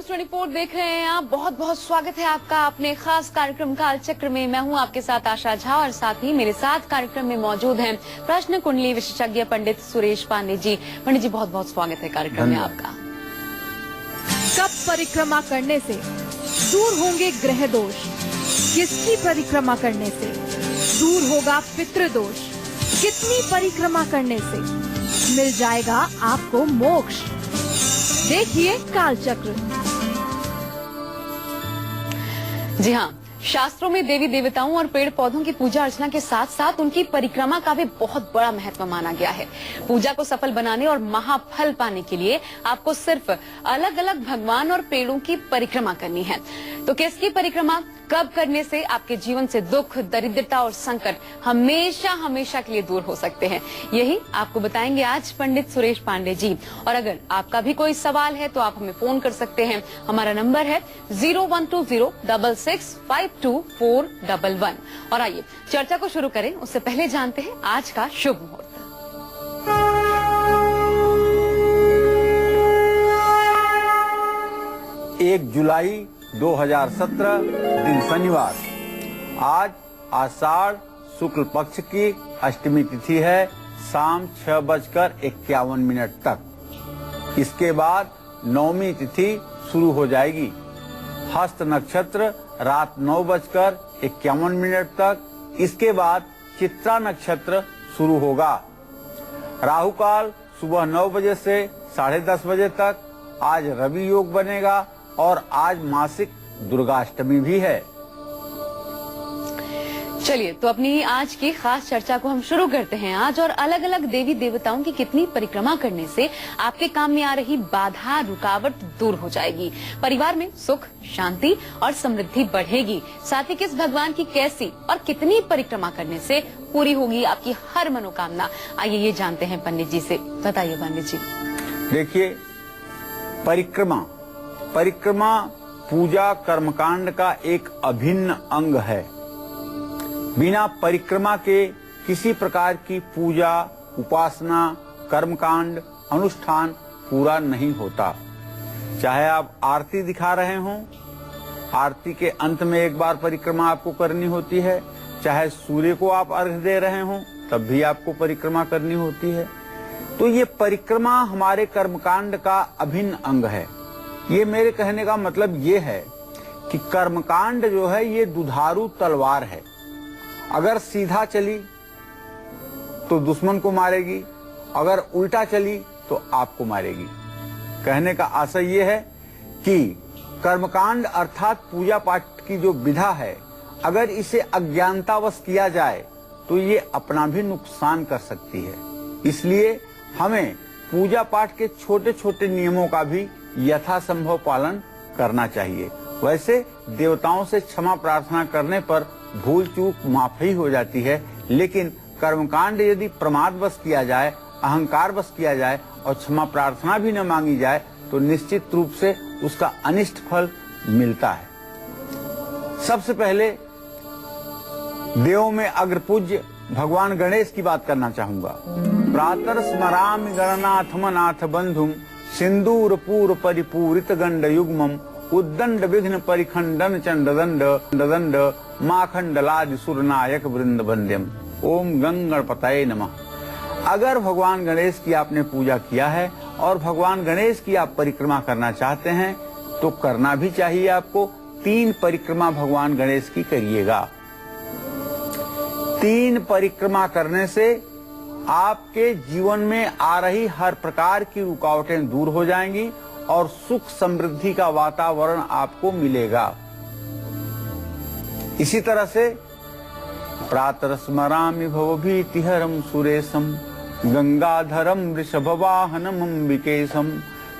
News 24 देख रहे हैं आप। बहुत बहुत स्वागत है आपका अपने खास कार्यक्रम कालचक्र में। मैं हूं आपके साथ आशा झा और साथ ही मेरे साथ कार्यक्रम में मौजूद हैं प्रश्न कुंडली विशेषज्ञ पंडित सुरेश पांडे जी। पंडित जी बहुत बहुत स्वागत है कार्यक्रम में आपका। कब परिक्रमा करने से दूर होंगे ग्रह दोष? किसकी परिक्रमा करने से दूर होगा पितृदोष? कितनी परिक्रमा करने से मिल जाएगा आपको मोक्ष? देखिए कालचक्र। जी हाँ, शास्त्रों में देवी देवताओं और पेड़ पौधों की पूजा अर्चना के साथ साथ उनकी परिक्रमा का भी बहुत बड़ा महत्व माना गया है। पूजा को सफल बनाने और महाफल पाने के लिए आपको सिर्फ अलग अलग भगवान और पेड़ों की परिक्रमा करनी है। तो किसकी परिक्रमा कब करने से आपके जीवन से दुख, दरिद्रता और संकट हमेशा हमेशा के लिए दूर हो सकते हैं, यही आपको बताएंगे आज पंडित सुरेश पांडे जी। और अगर आपका भी कोई सवाल है तो आप हमें फोन कर सकते हैं। हमारा नंबर है 0120665241। और आइए चर्चा को शुरू करें, उससे पहले जानते हैं आज का शुभ मुहूर्त। 1 जुलाई 2017 दिन शनिवार। आज आषाढ़ शुक्ल पक्ष की अष्टमी तिथि है शाम 6:51 तक। इसके बाद नवमी तिथि शुरू हो जाएगी। हस्त नक्षत्र रात 9:51 तक। इसके बाद चित्रा नक्षत्र शुरू होगा। राहु काल सुबह 9 बजे से 10:30 बजे तक। आज रवि योग बनेगा और आज मासिक दुर्गाष्टमी भी है। चलिए तो अपनी आज की खास चर्चा को हम शुरू करते हैं आज। और अलग अलग देवी देवताओं की कितनी परिक्रमा करने से आपके काम में आ रही बाधा रुकावट दूर हो जाएगी, परिवार में सुख शांति और समृद्धि बढ़ेगी, साथ ही किस भगवान की कैसी और कितनी परिक्रमा करने से पूरी होगी आपकी हर मनोकामना। आइए ये जानते हैं पंडित जी से। बताइए पंडित जी। देखिए, परिक्रमा पूजा कर्मकांड का एक अभिन्न अंग है। बिना परिक्रमा के किसी प्रकार की पूजा, उपासना, कर्मकांड, अनुष्ठान पूरा नहीं होता। चाहे आप आरती दिखा रहे हों, आरती के अंत में एक बार परिक्रमा आपको करनी होती है। चाहे सूर्य को आप अर्घ्य दे रहे हों, तब भी आपको परिक्रमा करनी होती है। तो ये परिक्रमा हमारे कर्मकांड का अभिन्न अंग है। ये मेरे कहने का मतलब ये है कि कर्मकांड जो है ये दुधारू तलवार है। अगर सीधा चली तो दुश्मन को मारेगी, अगर उल्टा चली तो आपको मारेगी। कहने का आशय ये है कि कर्मकांड अर्थात पूजा पाठ की जो विधा है, अगर इसे अज्ञानतावश किया जाए तो ये अपना भी नुकसान कर सकती है। इसलिए हमें पूजा पाठ के छोटे छोटे नियमों का भी यथासंभव पालन करना चाहिए। वैसे देवताओं से क्षमा प्रार्थना करने पर भूल चूक माफ ही हो जाती है, लेकिन कर्मकांड यदि प्रमादवश किया जाए, अहंकारवश किया जाए और क्षमा प्रार्थना भी न मांगी जाए तो निश्चित रूप से उसका अनिष्ट फल मिलता है। सबसे पहले देवों में अग्रपूज्य भगवान गणेश की बात करना चाहूंगा। प्रातः स्मरामि गणनाथमनाथ बंधुम सिंदूर पूर परिपूरित गंड युग्मम उद्दंड विघ्न परिखंडन चंडदंड दंड माखंडलादि सुरनायक वृंद वंद्यम। ओम गंगणपतये नमः। अगर भगवान गणेश की आपने पूजा किया है और भगवान गणेश की आप परिक्रमा करना चाहते हैं तो करना भी चाहिए आपको। 3 परिक्रमा भगवान गणेश की करिएगा। 3 परिक्रमा करने से आपके जीवन में आ रही हर प्रकार की रुकावटें दूर हो जाएंगी और सुख समृद्धि का वातावरण आपको मिलेगा। इसी तरह से प्रातः स्मरामि भवभीतिहरं सुरेशम गंगाधरम वृषभवाहनम अंबिकेशम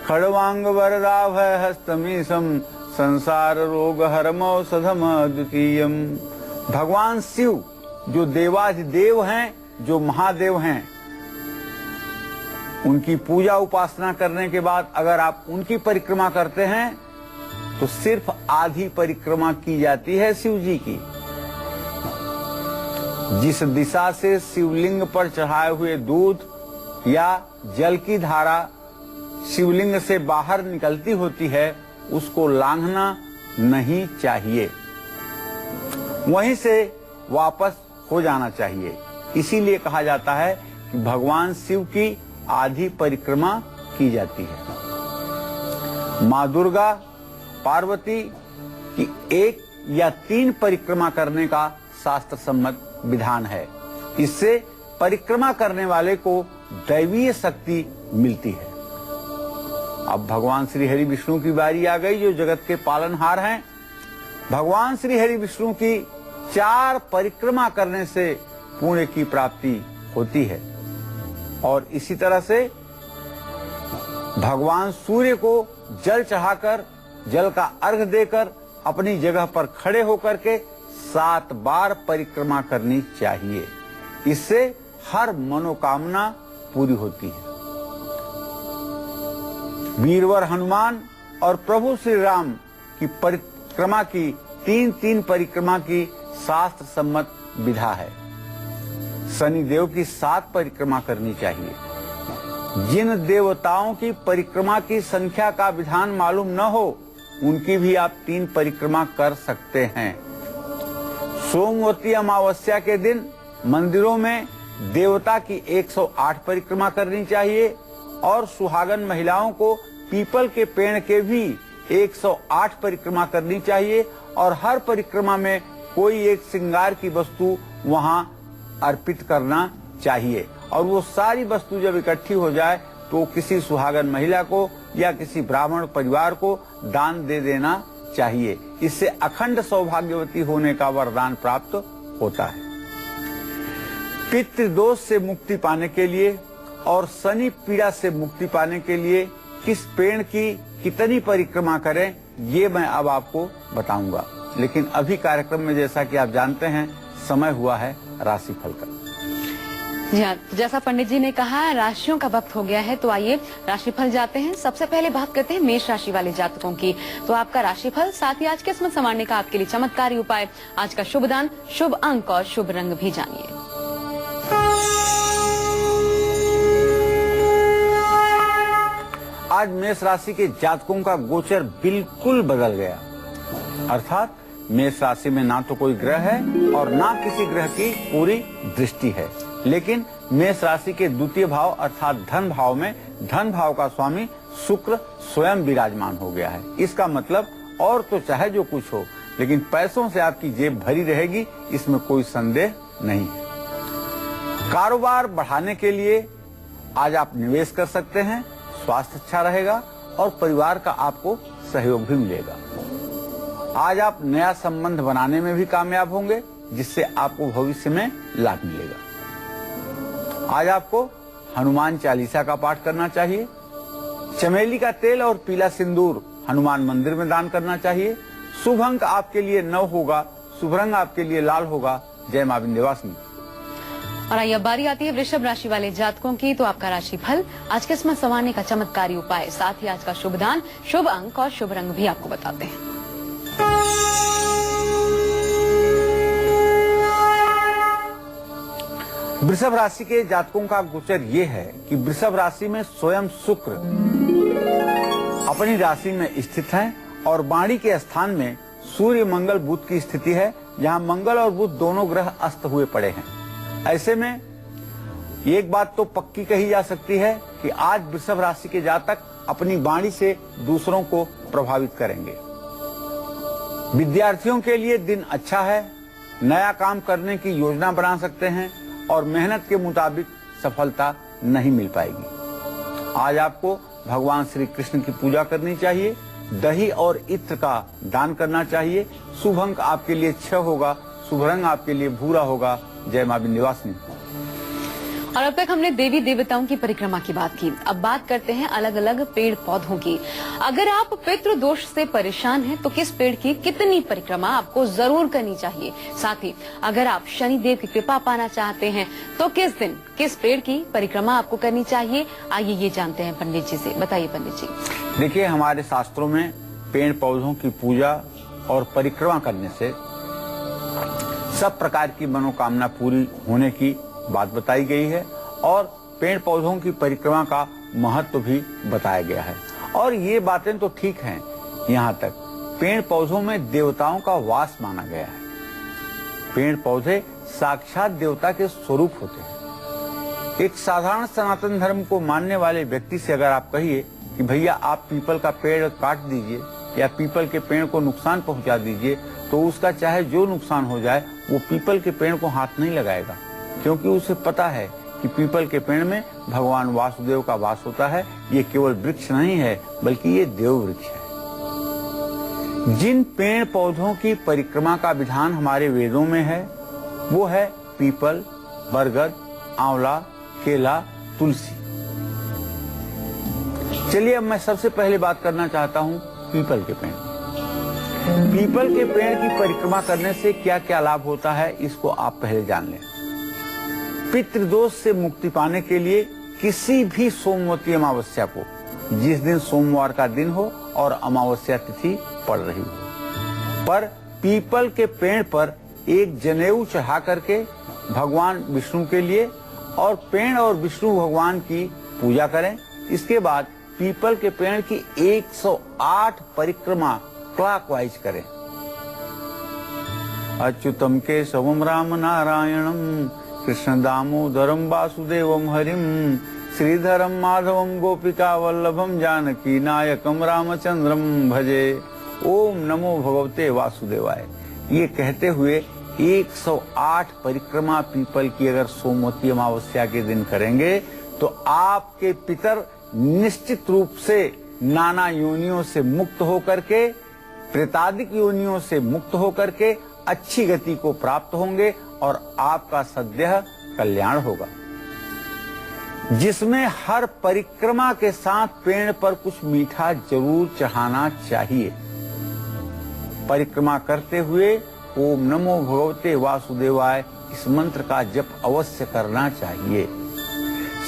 खड़वांग वरदाभय हस्तमीशम संसार रोग हरमौषधम द्वितीयम। भगवान शिव जो देवाधिदेव हैं, जो महादेव हैं, उनकी पूजा उपासना करने के बाद अगर आप उनकी परिक्रमा करते हैं तो सिर्फ आधी परिक्रमा की जाती है शिव जी की। जिस दिशा से शिवलिंग पर चढ़ाए हुए दूध या जल की धारा शिवलिंग से बाहर निकलती होती है, उसको लांघना नहीं चाहिए, वहीं से वापस हो जाना चाहिए। इसीलिए कहा जाता है कि भगवान शिव की आधी परिक्रमा की जाती है। माँ दुर्गा, पार्वती की 1 या 3 परिक्रमा करने का शास्त्र सम्मत विधान है। इससे परिक्रमा करने वाले को दैवीय शक्ति मिलती है। अब भगवान श्री हरि विष्णु की बारी आ गई, जो जगत के पालनहार हैं। भगवान श्री हरि विष्णु की 4 परिक्रमा करने से पुण्य की प्राप्ति होती है। और इसी तरह से भगवान सूर्य को जल चढ़ाकर, जल का अर्घ देकर अपनी जगह पर खड़े होकर के 7 बार परिक्रमा करनी चाहिए। इससे हर मनोकामना पूरी होती है। वीरवर हनुमान और प्रभु श्री राम की परिक्रमा की 3-3 परिक्रमा की शास्त्र सम्मत विधा है। शनि देव की 7 परिक्रमा करनी चाहिए। जिन देवताओं की परिक्रमा की संख्या का विधान मालूम न हो, उनकी भी आप 3 परिक्रमा कर सकते हैं। सोमवती अमावस्या के दिन मंदिरों में देवता की 108 परिक्रमा करनी चाहिए और सुहागन महिलाओं को पीपल के पेड़ के भी 108 परिक्रमा करनी चाहिए और हर परिक्रमा में कोई एक श्रृंगार की वस्तु वहां अर्पित करना चाहिए। और वो सारी वस्तु जब इकट्ठी हो जाए तो किसी सुहागन महिला को या किसी ब्राह्मण परिवार को दान दे देना चाहिए। इससे अखंड सौभाग्यवती होने का वरदान प्राप्त होता है। पितृदोष से मुक्ति पाने के लिए और शनि पीड़ा से मुक्ति पाने के लिए किस पेड़ की कितनी परिक्रमा करें, ये मैं अब आपको बताऊंगा। लेकिन अभी कार्यक्रम में जैसा कि आप जानते हैं, समय हुआ है राशिफल का। जी हाँ, जैसा पंडित जी ने कहा राशियों का वक्त हो गया है, तो आइए राशिफल जाते हैं। सबसे पहले बात करते हैं मेष राशि वाले जातकों की। तो आपका राशिफल, साथ ही आज किस्मत संवारने का आपके लिए चमत्कारी उपाय, आज का शुभ दान, शुभ अंक और शुभ रंग भी जानिए। आज मेष राशि के जातकों का गोचर बिल्कुल बदल गया। अर्थात मेष राशि में ना तो कोई ग्रह है और ना किसी ग्रह की पूरी दृष्टि है, लेकिन मेष राशि के द्वितीय भाव अर्थात धन भाव में धन भाव का स्वामी शुक्र स्वयं विराजमान हो गया है। इसका मतलब और तो चाहे जो कुछ हो, लेकिन पैसों से आपकी जेब भरी रहेगी, इसमें कोई संदेह नहीं है। कारोबार बढ़ाने के लिए आज आप निवेश कर सकते हैं, स्वास्थ्य अच्छा रहेगा और परिवार का आपको सहयोग भी मिलेगा। आज आप नया संबंध बनाने में भी कामयाब होंगे, जिससे आपको भविष्य में लाभ मिलेगा। आज आपको हनुमान चालीसा का पाठ करना चाहिए। चमेली का तेल और पीला सिंदूर हनुमान मंदिर में दान करना चाहिए। शुभ अंक आपके लिए 9 होगा, शुभ रंग आपके लिए लाल होगा। जय मां विंध्यवासिनी। और आइए अब बारी आती है वृषभ राशि वाले जातकों की। तो आपका राशिफल, आज किस्मत संवारने का चमत्कारी उपाय, साथ ही आज का शुभ दान, शुभ अंक और शुभ रंग भी आपको बताते हैं। वृषभ राशि के जातकों का गोचर ये है कि वृषभ राशि में स्वयं शुक्र अपनी राशि में स्थित है और वाणी के स्थान में सूर्य मंगल बुध की स्थिति है, जहां मंगल और बुध दोनों ग्रह अस्त हुए पड़े हैं। ऐसे में एक बात तो पक्की कही जा सकती है कि आज वृषभ राशि के जातक अपनी वाणी से दूसरों को प्रभावित करेंगे। विद्यार्थियों के लिए दिन अच्छा है, नया काम करने की योजना बना सकते हैं और मेहनत के मुताबिक सफलता नहीं मिल पाएगी। आज आपको भगवान श्री कृष्ण की पूजा करनी चाहिए, दही और इत्र का दान करना चाहिए। शुभ अंक आपके लिए 6 होगा, शुभ रंग आपके लिए भूरा होगा। जय मां विंध्यवासिनी। और अब तक हमने देवी देवताओं की परिक्रमा की बात की, अब बात करते हैं अलग अलग पेड़ पौधों की। अगर आप पितृ दोष से परेशान हैं तो किस पेड़ की कितनी परिक्रमा आपको जरूर करनी चाहिए। साथ ही अगर आप शनि देव की कृपा पाना चाहते हैं तो किस दिन किस पेड़ की परिक्रमा आपको करनी चाहिए, आइए ये जानते हैं पंडित जी से। बताइए पंडित जी। देखिए, हमारे शास्त्रों में पेड़ पौधों की पूजा और परिक्रमा करने से सब प्रकार की मनोकामना पूरी होने की बात बताई गई है और पेड़ पौधों की परिक्रमा का महत्व भी बताया गया है। और ये बातें तो ठीक हैं यहाँ तक पेड़ पौधों में देवताओं का वास माना गया है। पेड़ पौधे साक्षात देवता के स्वरूप होते हैं। एक साधारण सनातन धर्म को मानने वाले व्यक्ति से अगर आप कहिए कि भैया आप पीपल का पेड़ काट दीजिए या पीपल के पेड़ को नुकसान पहुंचा दीजिए, तो उसका चाहे जो नुकसान हो जाए वो पीपल के पेड़ को हाथ नहीं लगाएगा, क्योंकि उसे पता है कि पीपल के पेड़ में भगवान वासुदेव का वास होता है। ये केवल वृक्ष नहीं है बल्कि ये देव वृक्ष है। जिन पेड़ पौधों की परिक्रमा का विधान हमारे वेदों में है वो है पीपल, बरगद, आंवला, केला, तुलसी। चलिए अब मैं सबसे पहले बात करना चाहता हूँ पीपल के पेड़। पीपल के पेड़ की परिक्रमा करने से क्या क्या लाभ होता है इसको आप पहले जान लें। पितृदोष से मुक्ति पाने के लिए किसी भी सोमवती अमावस्या को, जिस दिन सोमवार का दिन हो और अमावस्या तिथि पड़ रही हो, पर पीपल के पेड़ पर एक जनेऊ चढ़ा करके भगवान विष्णु के लिए और पेड़ और विष्णु भगवान की पूजा करें। इसके बाद पीपल के पेड़ की 108 परिक्रमा क्लॉकवाइज करें। अच्युतम केशवम राम नारायणम कृष्ण दामोदरम वासुदेवम हरिम श्रीधरम माधवम गोपिका वल्लभम जानकी नायकम रामचंद्रम भजे। ओम नमो भगवते वासुदेवाय। ये कहते हुए 108 परिक्रमा पीपल की अगर सोमवती अमावस्या के दिन करेंगे तो आपके पितर निश्चित रूप से नाना योनियों से मुक्त होकर के, प्रेतादिक योनियों से मुक्त होकर के अच्छी गति को प्राप्त होंगे और आपका सद्यः कल्याण होगा। जिसमें हर परिक्रमा के साथ पेड़ पर कुछ मीठा जरूर चढ़ाना चाहिए। परिक्रमा करते हुए ओम नमो भगवते वासुदेवाय इस मंत्र का जप अवश्य करना चाहिए।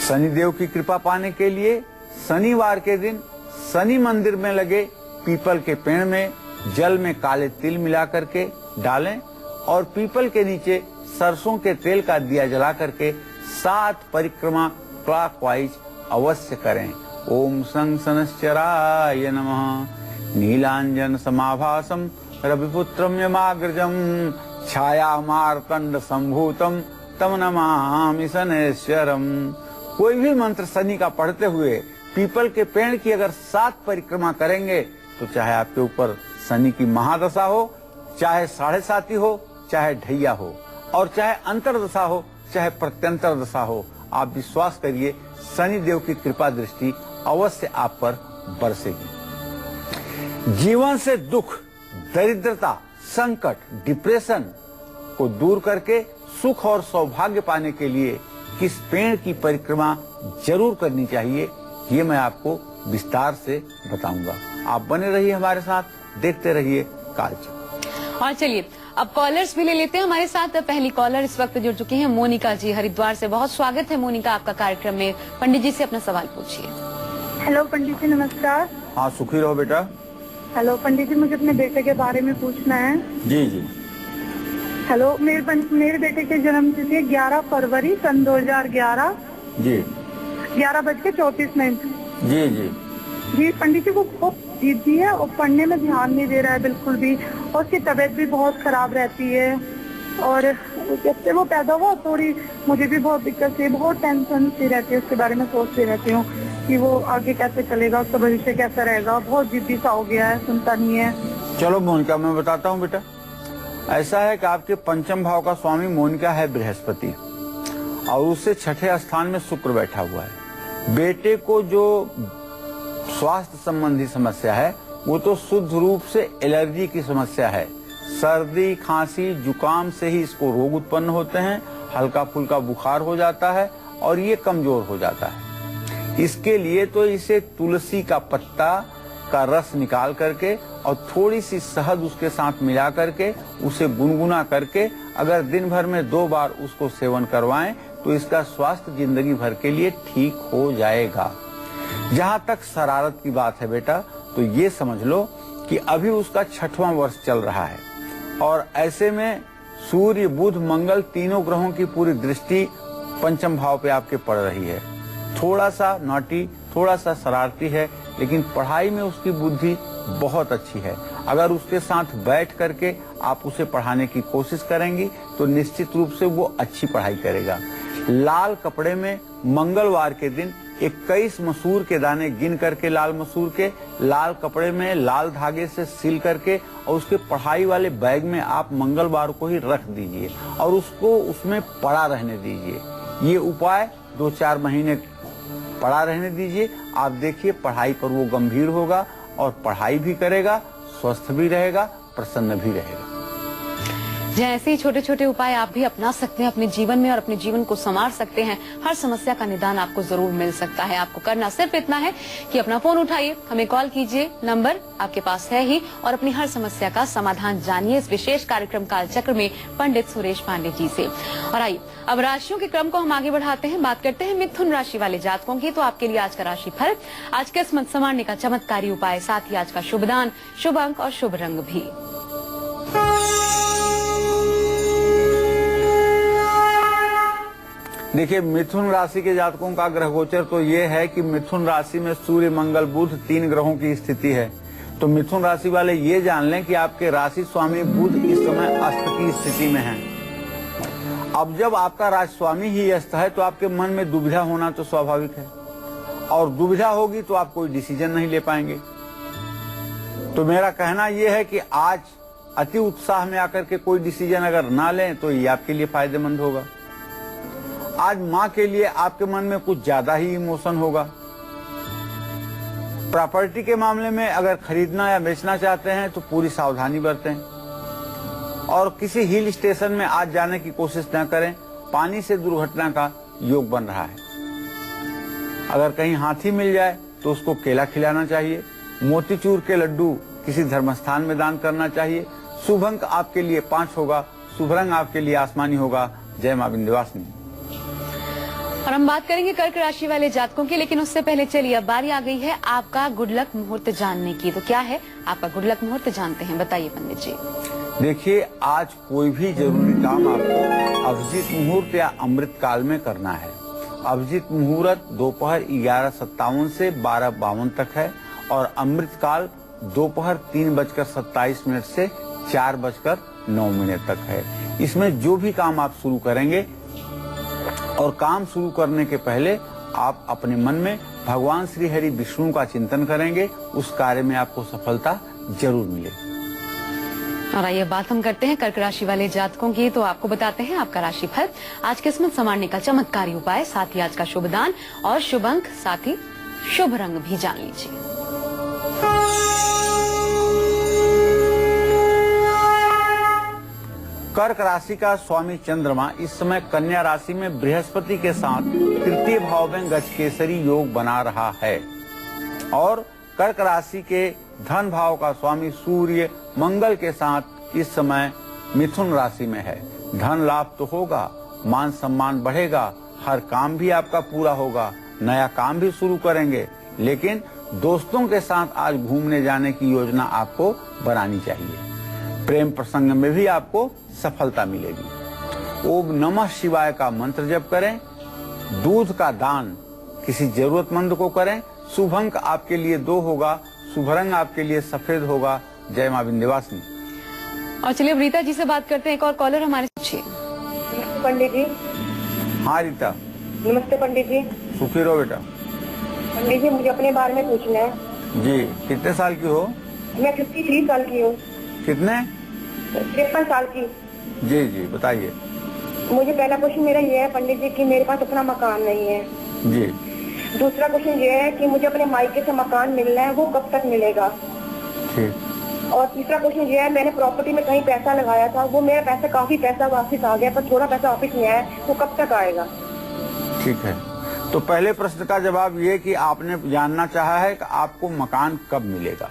शनिदेव की कृपा पाने के लिए शनिवार के दिन शनि मंदिर में लगे पीपल के पेड़ में जल में काले तिल मिला करके डालें और पीपल के नीचे सरसों के तेल का दिया जला करके 7 परिक्रमा क्लॉकवाइज अवश्य करें। ओम सं शनश्चराय नमः। नीलांजन समाभासम रविपुत्रम यमाग्रजम छाया मार्कंड संभूतम तम नमामि शनैश्वरम। कोई भी मंत्र शनि का पढ़ते हुए पीपल के पेड़ की अगर 7 परिक्रमा करेंगे तो चाहे आपके ऊपर शनि की महादशा हो, चाहे 7.5 हो, चाहे ढैया हो और चाहे अंतरदशा हो, चाहे प्रत्यंतर दशा हो, आप विश्वास करिए शनि देव की कृपा दृष्टि अवश्य आप पर बरसेगी। जीवन से दुख, दरिद्रता, संकट, डिप्रेशन को दूर करके सुख और सौभाग्य पाने के लिए किस पेड़ की परिक्रमा जरूर करनी चाहिए ये मैं आपको विस्तार से बताऊंगा। आप बने रहिए हमारे साथ, देखते रहिए कालचक्र। और चलिए अब कॉलर्स भी ले लेते हैं। हमारे साथ पहली कॉलर इस वक्त जुड़ चुकी हैं मोनिका जी हरिद्वार से। बहुत स्वागत है मोनिका आपका कार्यक्रम में। पंडित जी से अपना सवाल पूछिए। हेलो पंडित जी, नमस्कार। हाँ, सुखी रहो बेटा। हेलो पंडित जी, मुझे अपने बेटे के बारे में पूछना है। जी जी। हेलो, मेरे बेटे की जन्म तिथि 11 फरवरी सन 2011 जी 11:34। जी जी जी पंडित जी, वो बहुत जिद्दी है और पढ़ने में ध्यान नहीं दे रहा है बिल्कुल भी, और उसकी तबीयत भी बहुत खराब रहती है। और जब से वो पैदा हुआ थोड़ी मुझे भी बहुत दिक्कत है, बहुत टेंशन सी रहती है, उसके बारे में सोचती रहती हूँ कि वो आगे कैसे चलेगा, उसका भविष्य कैसा रहेगा। बहुत जिद्दी सा हो गया है, सुनता नहीं है। चलो मोनिका, मैं बताता हूँ बेटा। ऐसा है कि आपके पंचम भाव का स्वामी मोनिका है बृहस्पति और उससे 6ठे स्थान में शुक्र बैठा हुआ है। बेटे को जो स्वास्थ्य संबंधी समस्या है वो तो शुद्ध रूप से एलर्जी की समस्या है। सर्दी, खांसी, जुकाम से ही इसको रोग उत्पन्न होते हैं। हल्का फुल्का बुखार हो जाता है और ये कमजोर हो जाता है। इसके लिए तो इसे तुलसी का पत्ता का रस निकाल करके और थोड़ी सी शहद उसके साथ मिला करके उसे गुनगुना करके अगर दिन भर में 2 बार उसको सेवन करवाएं तो इसका स्वास्थ्य जिंदगी भर के लिए ठीक हो जाएगा। जहाँ तक शरारत की बात है बेटा, तो ये समझ लो कि अभी उसका 6वां वर्ष चल रहा है और ऐसे में सूर्य, बुध, मंगल तीनों ग्रहों की पूरी दृष्टि पंचम भाव पे आपके पड़ रही है। थोड़ा सा नॉटी, थोड़ा सा शरारती है, लेकिन पढ़ाई में उसकी बुद्धि बहुत अच्छी है। अगर उसके साथ बैठ करके आप उसे पढ़ाने की कोशिश करेंगी तो निश्चित रूप से वो अच्छी पढ़ाई करेगा। लाल कपड़े में मंगलवार के दिन 21 मसूर के दाने गिन करके लाल मसूर के लाल कपड़े में लाल धागे से सिल करके और उसके पढ़ाई वाले बैग में आप मंगलवार को ही रख दीजिए और उसको उसमें पड़ा रहने दीजिए। ये उपाय 2-4 महीने पड़ा रहने दीजिए। आप देखिए पढ़ाई पर वो गंभीर होगा और पढ़ाई भी करेगा, स्वस्थ भी रहेगा, प्रसन्न भी रहेगा। ऐसे ही छोटे छोटे उपाय आप भी अपना सकते हैं अपने जीवन में और अपने जीवन को संवार सकते हैं। हर समस्या का निदान आपको जरूर मिल सकता है। आपको करना सिर्फ इतना है कि अपना फोन उठाइए, हमें कॉल कीजिए, नंबर आपके पास है ही, और अपनी हर समस्या का समाधान जानिए इस विशेष कार्यक्रम कालचक्र में पंडित सुरेश पांडे जी से। और आइए अब राशियों के क्रम को हम आगे बढ़ाते हैं। बात करते हैं मिथुन राशि वाले जातकों की। तो आपके लिए आज का राशि फल, आज किस्मत संवारने का चमत्कारी उपाय, साथ ही आज का शुभ दान, शुभ अंक और शुभ रंग भी। देखिए मिथुन राशि के जातकों का ग्रह गोचर तो ये है कि मिथुन राशि में सूर्य, मंगल, बुध 3 ग्रहों की स्थिति है। तो मिथुन राशि वाले ये जान लें कि आपके राशि स्वामी बुध इस समय अस्त की स्थिति में हैं। अब जब आपका राशि स्वामी ही अस्त है तो आपके मन में दुविधा होना तो स्वाभाविक है, और दुविधा होगी तो आप कोई डिसीजन नहीं ले पाएंगे। तो मेरा कहना यह है कि आज अति उत्साह में आकर के कोई डिसीजन अगर ना लें तो ये आपके लिए फायदेमंद होगा। आज माँ के लिए आपके मन में कुछ ज्यादा ही इमोशन होगा। प्रॉपर्टी के मामले में अगर खरीदना या बेचना चाहते हैं तो पूरी सावधानी बरतें, और किसी हिल स्टेशन में आज जाने की कोशिश न करें। पानी से दुर्घटना का योग बन रहा है। अगर कहीं हाथी मिल जाए तो उसको केला खिलाना चाहिए। मोतीचूर के लड्डू किसी धर्मस्थान में दान करना चाहिए। शुभ अंक आपके लिए 5 होगा, शुभ रंग आपके लिए आसमानी होगा। जय मां विंध्यवासिनी। और हम बात करेंगे कर्क राशि वाले जातकों की, लेकिन उससे पहले चलिए अब बारी आ गई है आपका गुड लक मुहूर्त जानने की। तो क्या है आपका गुड लक मुहूर्त, जानते हैं, बताइए पंडित जी। देखिए आज कोई भी जरूरी काम आपको अभिजीत मुहूर्त या अमृत काल में करना है। अभिजीत मुहूर्त दोपहर 11:57 से 12:52 तक है, और अमृत काल दोपहर 3:27 से 4:09 तक है। इसमें जो भी काम आप शुरू करेंगे, और काम शुरू करने के पहले आप अपने मन में भगवान श्री हरि विष्णु का चिंतन करेंगे, उस कार्य में आपको सफलता जरूर मिलेगी। और आइए बात हम करते हैं कर्क राशि वाले जातकों की। तो आपको बताते हैं आपका राशि फल, आज किस्मत संवारने का चमत्कारी उपाय, साथ ही आज का शुभ दान और शुभ अंक, साथ ही शुभ रंग भी जान लीजिए। कर्क राशि का स्वामी चंद्रमा इस समय कन्या राशि में बृहस्पति के साथ तृतीय भाव में गजकेसरी योग बना रहा है, और कर्क राशि के धन भाव का स्वामी सूर्य मंगल के साथ इस समय मिथुन राशि में है। धन लाभ तो होगा, मान सम्मान बढ़ेगा, हर काम भी आपका पूरा होगा, नया काम भी शुरू करेंगे। लेकिन दोस्तों के साथ आज घूमने जाने की योजना आपको बनानी चाहिए। प्रेम प्रसंग में भी आपको सफलता मिलेगी। ओम नमः शिवाय का मंत्र जप करें। दूध का दान किसी जरूरतमंद को करें। शुभ अंक आपके लिए 2 होगा, शुभ रंग आपके लिए सफेद होगा। जय मां विंध्यवासिनी। और चलिए रीता जी से बात करते हैं, एक और कॉलर हमारे पूछिए। पंडित जी। हाँ रीता। नमस्ते पंडित जी। सुखी रहो बेटा। पंडित जी मुझे अपने बारे में पूछना है। जी कितने साल की हो? मैं 53 साल की हूँ। कितने? 53 साल की। जी जी बताइए। मुझे पहला क्वेश्चन मेरा ये है पंडित जी कि मेरे पास अपना मकान नहीं है। जी। दूसरा क्वेश्चन ये है कि मुझे अपने मायके से मकान मिलना है, वो कब तक मिलेगा? ठीक। और तीसरा क्वेश्चन ये है, मैंने प्रॉपर्टी में कहीं पैसा लगाया था, वो मेरा पैसा काफी पैसा वापस आ गया, पर थोड़ा पैसा वापस नहीं आया, वो कब तक आएगा? ठीक है, तो पहले प्रश्न का जवाब ये कि आपने जानना चाहा है कि आपको मकान कब मिलेगा।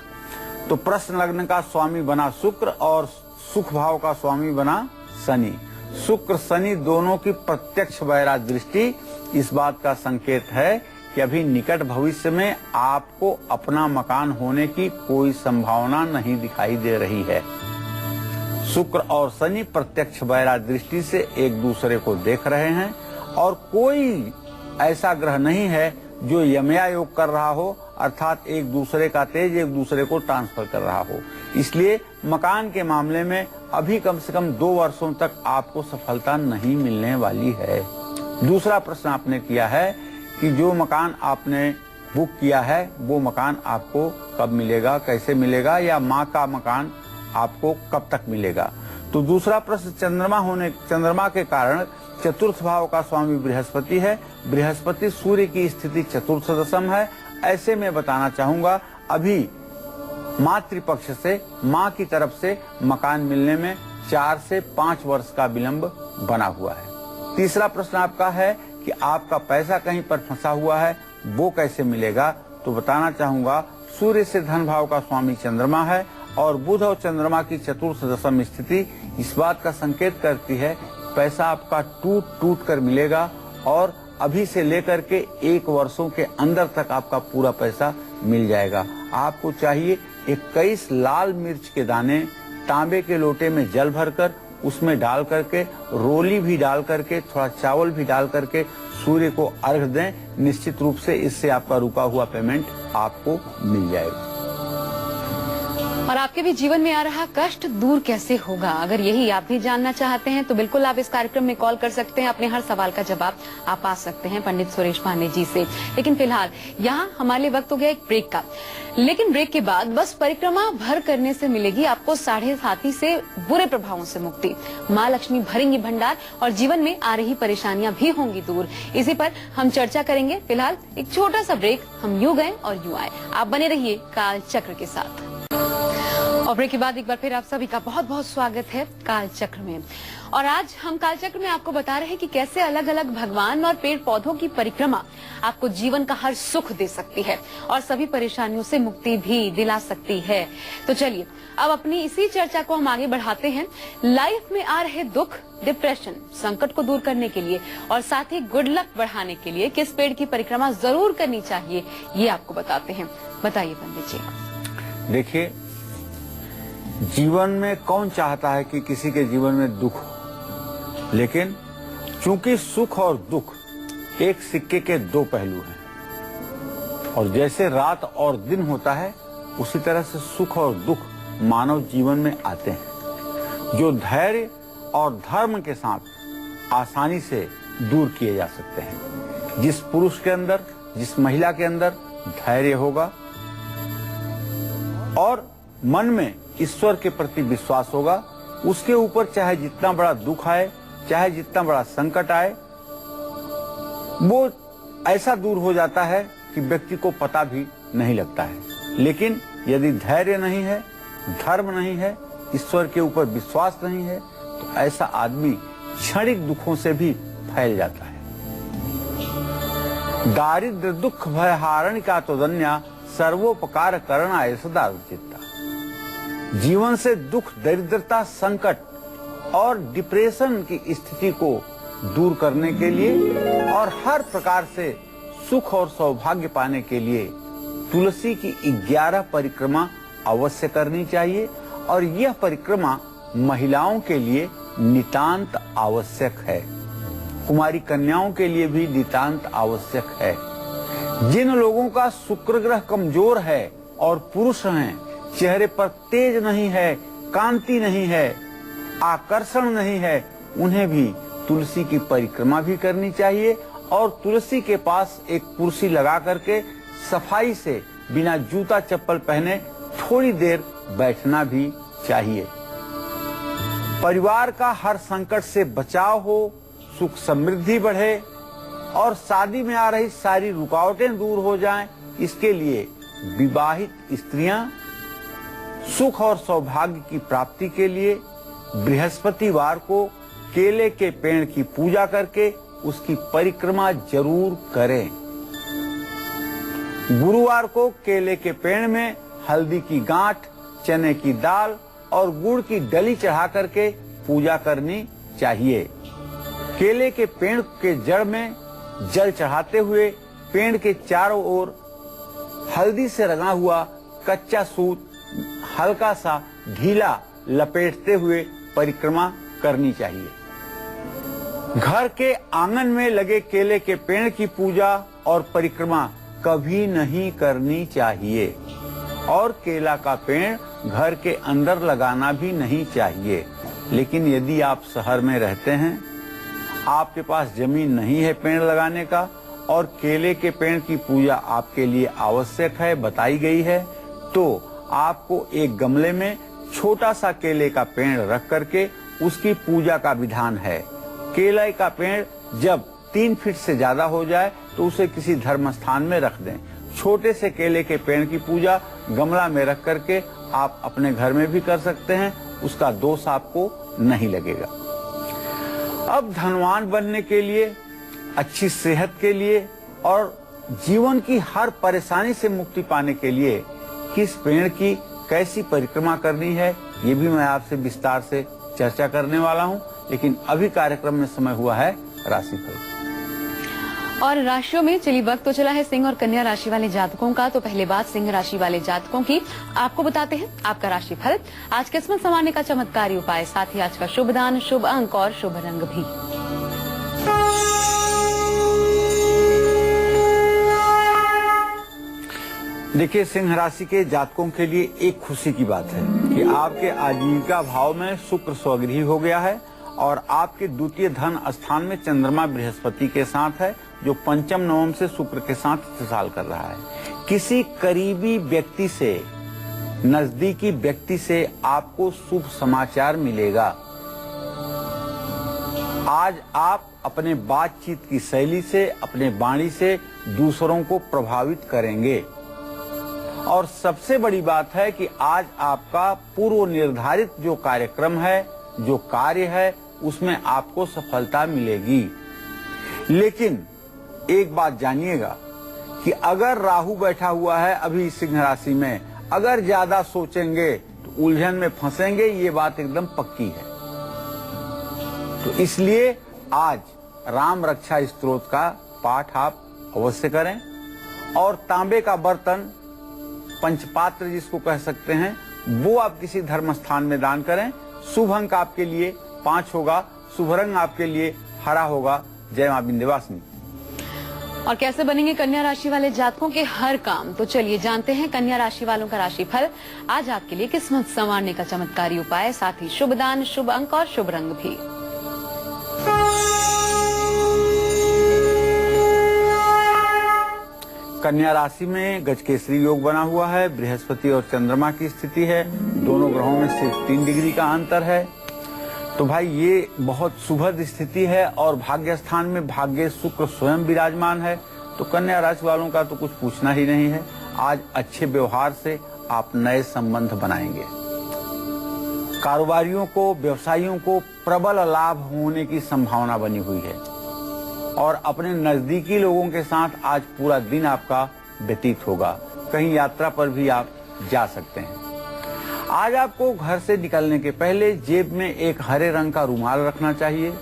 तो प्रश्न लग्न का स्वामी बना शुक्र और सुख भाव का स्वामी बना शनि। शुक्र शनि दोनों की प्रत्यक्ष वैरा दृष्टि इस बात का संकेत है कि अभी निकट भविष्य में आपको अपना मकान होने की कोई संभावना नहीं दिखाई दे रही है। शुक्र और शनि प्रत्यक्ष वैरा दृष्टि से एक दूसरे को देख रहे हैं और कोई ऐसा ग्रह नहीं है जो यमया योग कर रहा हो अर्थात एक दूसरे का तेज एक दूसरे को ट्रांसफर कर रहा हो। इसलिए मकान के मामले में अभी कम से कम 2 वर्षों तक आपको सफलता नहीं मिलने वाली है। दूसरा प्रश्न आपने किया है कि जो मकान आपने बुक किया है वो मकान आपको कब मिलेगा, कैसे मिलेगा, या माँ का मकान आपको कब तक मिलेगा। तो दूसरा प्रश्न चंद्रमा के कारण चतुर्थ भाव का स्वामी बृहस्पति है। बृहस्पति सूर्य की स्थिति चतुर्थ दशम है। ऐसे में बताना चाहूंगा अभी मातृपक्ष से माँ की तरफ से मकान मिलने में 4 से 5 वर्ष का विलंब बना हुआ है। तीसरा प्रश्न आपका है कि आपका पैसा कहीं पर फंसा हुआ है वो कैसे मिलेगा। तो बताना चाहूंगा सूर्य से धन भाव का स्वामी चंद्रमा है और बुध और चंद्रमा की चतुर्थ दशम स्थिति इस बात का संकेत करती है पैसा आपका टूट कर मिलेगा और अभी से लेकर के 1 वर्षों के अंदर तक आपका पूरा पैसा मिल जाएगा। आपको चाहिए 21 लाल मिर्च के दाने तांबे के लोटे में जल भरकर उसमें डाल करके रोली भी डाल करके थोड़ा चावल भी डाल करके सूर्य को अर्घ दें। निश्चित रूप से इससे आपका रुका हुआ पेमेंट आपको मिल जाएगा। और आपके भी जीवन में आ रहा कष्ट दूर कैसे होगा, अगर यही आप भी जानना चाहते हैं तो बिल्कुल आप इस कार्यक्रम में कॉल कर सकते हैं। अपने हर सवाल का जवाब आप पा सकते हैं पंडित सुरेश पांडे जी से। लेकिन फिलहाल यहाँ हमारे लिए वक्त हो गया एक ब्रेक का। लेकिन ब्रेक के बाद बस परिक्रमा भर करने से मिलेगी आपको 7.5 से बुरे प्रभावों से मुक्ति। माँ लक्ष्मी भरेंगी भंडार और जीवन में आ रही परेशानियां भी होंगी दूर। इसी पर हम चर्चा करेंगे। फिलहाल एक छोटा सा ब्रेक। हम यूं गए और यूं आए। आप बने रहिए काल चक्र के साथ। और ब्रेक के बाद एक बार फिर आप सभी का बहुत बहुत स्वागत है काल चक्र में। और आज हम काल चक्र में आपको बता रहे हैं कि कैसे अलग अलग भगवान और पेड़ पौधों की परिक्रमा आपको जीवन का हर सुख दे सकती है और सभी परेशानियों से मुक्ति भी दिला सकती है। तो चलिए अब अपनी इसी चर्चा को हम आगे बढ़ाते हैं। लाइफ में आ रहे दुख, डिप्रेशन, संकट को दूर करने के लिए और साथ ही गुड लक बढ़ाने के लिए किस पेड़ की परिक्रमा जरूर करनी चाहिए ये आपको बताते हैं। बताइए पंडित जी। देखिए, जीवन में कौन चाहता है कि किसी के जीवन में दुख हो, लेकिन चूंकि सुख और दुख एक सिक्के के 2 पहलू हैं और जैसे रात और दिन होता है उसी तरह से सुख और दुख मानव जीवन में आते हैं जो धैर्य और धर्म के साथ आसानी से दूर किए जा सकते हैं। जिस पुरुष के अंदर, जिस महिला के अंदर धैर्य होगा और मन में ईश्वर के प्रति विश्वास होगा, उसके ऊपर चाहे जितना बड़ा दुख आए, चाहे जितना बड़ा संकट आए, वो ऐसा दूर हो जाता है कि व्यक्ति को पता भी नहीं लगता है। लेकिन यदि धैर्य नहीं है, धर्म नहीं है, ईश्वर के ऊपर विश्वास नहीं है, तो ऐसा आदमी क्षणिक दुखों से भी फैल जाता है। दारिद्र दुख भय हारण का तो दन्या सर्वोपकार करना सदा चित्ता। जीवन से दुख, दरिद्रता, संकट और डिप्रेशन की स्थिति को दूर करने के लिए और हर प्रकार से सुख और सौभाग्य पाने के लिए तुलसी की 11 परिक्रमा अवश्य करनी चाहिए और यह परिक्रमा महिलाओं के लिए नितांत आवश्यक है। कुमारी कन्याओं के लिए भी नितांत आवश्यक है। जिन लोगों का शुक्र ग्रह कमजोर है और पुरुष हैं, चेहरे पर तेज नहीं है, कांति नहीं है, आकर्षण नहीं है, उन्हें भी तुलसी की परिक्रमा भी करनी चाहिए और तुलसी के पास एक कुर्सी लगा करके सफाई से बिना जूता चप्पल पहने थोड़ी देर बैठना भी चाहिए। परिवार का हर संकट से बचाव हो, सुख समृद्धि बढ़े और शादी में आ रही सारी रुकावटें दूर हो जाएं, इसके लिए विवाहित स्त्रियां सुख और सौभाग्य की प्राप्ति के लिए बृहस्पतिवार को केले के पेड़ की पूजा करके उसकी परिक्रमा जरूर करें। गुरुवार को केले के पेड़ में हल्दी की गांठ, चने की दाल और गुड़ की डली चढ़ा करके पूजा करनी चाहिए। केले के पेड़ के जड़ में जल चढ़ाते हुए पेड़ के चारों ओर हल्दी से रंगा हुआ कच्चा सूत हल्का सा ढीला लपेटते हुए परिक्रमा करनी चाहिए। घर के आंगन में लगे केले के पेड़ की पूजा और परिक्रमा कभी नहीं करनी चाहिए और केला का पेड़ घर के अंदर लगाना भी नहीं चाहिए। लेकिन यदि आप शहर में रहते हैं, आपके पास जमीन नहीं है पेड़ लगाने का और केले के पेड़ की पूजा आपके लिए आवश्यक है, बताई गई है, तो आपको एक गमले में छोटा सा केले का पेड़ रख करके उसकी पूजा का विधान है। केले का पेड़ जब 3 फीट से ज्यादा हो जाए तो उसे किसी धर्म स्थान में रख दें। छोटे से केले के पेड़ की पूजा गमला में रख करके आप अपने घर में भी कर सकते हैं, उसका दोष आपको नहीं लगेगा। अब धनवान बनने के लिए, अच्छी सेहत के लिए और जीवन की हर परेशानी से मुक्ति पाने के लिए किस पेड़ की कैसी परिक्रमा करनी है, ये भी मैं आपसे विस्तार से चर्चा करने वाला हूं। लेकिन अभी कार्यक्रम में समय हुआ है राशिफल और राशियों में। चलिए, वक्त तो चला है सिंह और कन्या राशि वाले जातकों का, तो पहले बात सिंह राशि वाले जातकों की। आपको बताते हैं आपका राशिफल, आज किस्मत संवारने का चमत्कारी उपाय, साथ ही आज का शुभ दान, शुभ अंक और शुभ रंग भी। देखिए, सिंह राशि के जातकों के लिए एक खुशी की बात है कि आपके आजीविका भाव में शुक्र स्वगृही हो गया है और आपके द्वितीय धन स्थान में चंद्रमा बृहस्पति के साथ है, जो पंचम नवम से शुक्र के साथ इस्तेसाल कर रहा है। किसी करीबी व्यक्ति से, नजदीकी व्यक्ति से आपको शुभ समाचार मिलेगा। आज आप अपने बातचीत की शैली से, अपने वाणी से दूसरों को प्रभावित करेंगे और सबसे बड़ी बात है कि आज आपका पूर्व निर्धारित जो कार्यक्रम है, जो कार्य है, उसमें आपको सफलता मिलेगी। लेकिन एक बात जानिएगा कि अगर राहु बैठा हुआ है अभी सिंह राशि में, अगर ज्यादा सोचेंगे तो उलझन में फंसेंगे, ये बात एकदम पक्की है। तो इसलिए आज राम रक्षा स्तोत्र का पाठ आप अवश्य करें और तांबे का बर्तन, पंचपात्र जिसको कह सकते हैं, वो आप किसी धर्म स्थान में दान करें। शुभ अंक आपके लिए 5 होगा, शुभ रंग आपके लिए हरा होगा। जय मां विंध्यवासिनी। और कैसे बनेंगे कन्या राशि वाले जातकों के हर काम, तो चलिए जानते हैं कन्या राशि वालों का राशिफल। आज आपके लिए किस्मत संवारने का चमत्कारी उपाय, साथ ही शुभ दान, शुभ अंक और शुभ रंग भी। कन्या राशि में गजकेसरी योग बना हुआ है, बृहस्पति और चंद्रमा की स्थिति है, दोनों ग्रहों में सिर्फ 3 डिग्री का अंतर है। तो भाई ये बहुत सुभद स्थिति है और भाग्य स्थान में भाग्य शुक्र स्वयं विराजमान है। तो कन्या राशि वालों का तो कुछ पूछना ही नहीं है। आज अच्छे व्यवहार से आप नए संबंध बनाएंगे। कारोबारियों को, व्यवसायियों को प्रबल लाभ होने की संभावना बनी हुई है और अपने नजदीकी लोगों के साथ आज पूरा दिन आपका व्यतीत होगा। कहीं यात्रा पर भी आप जा सकते हैं। आज आपको घर से निकलने के पहले जेब में एक हरे रंग का रुमाल रखना चाहिए।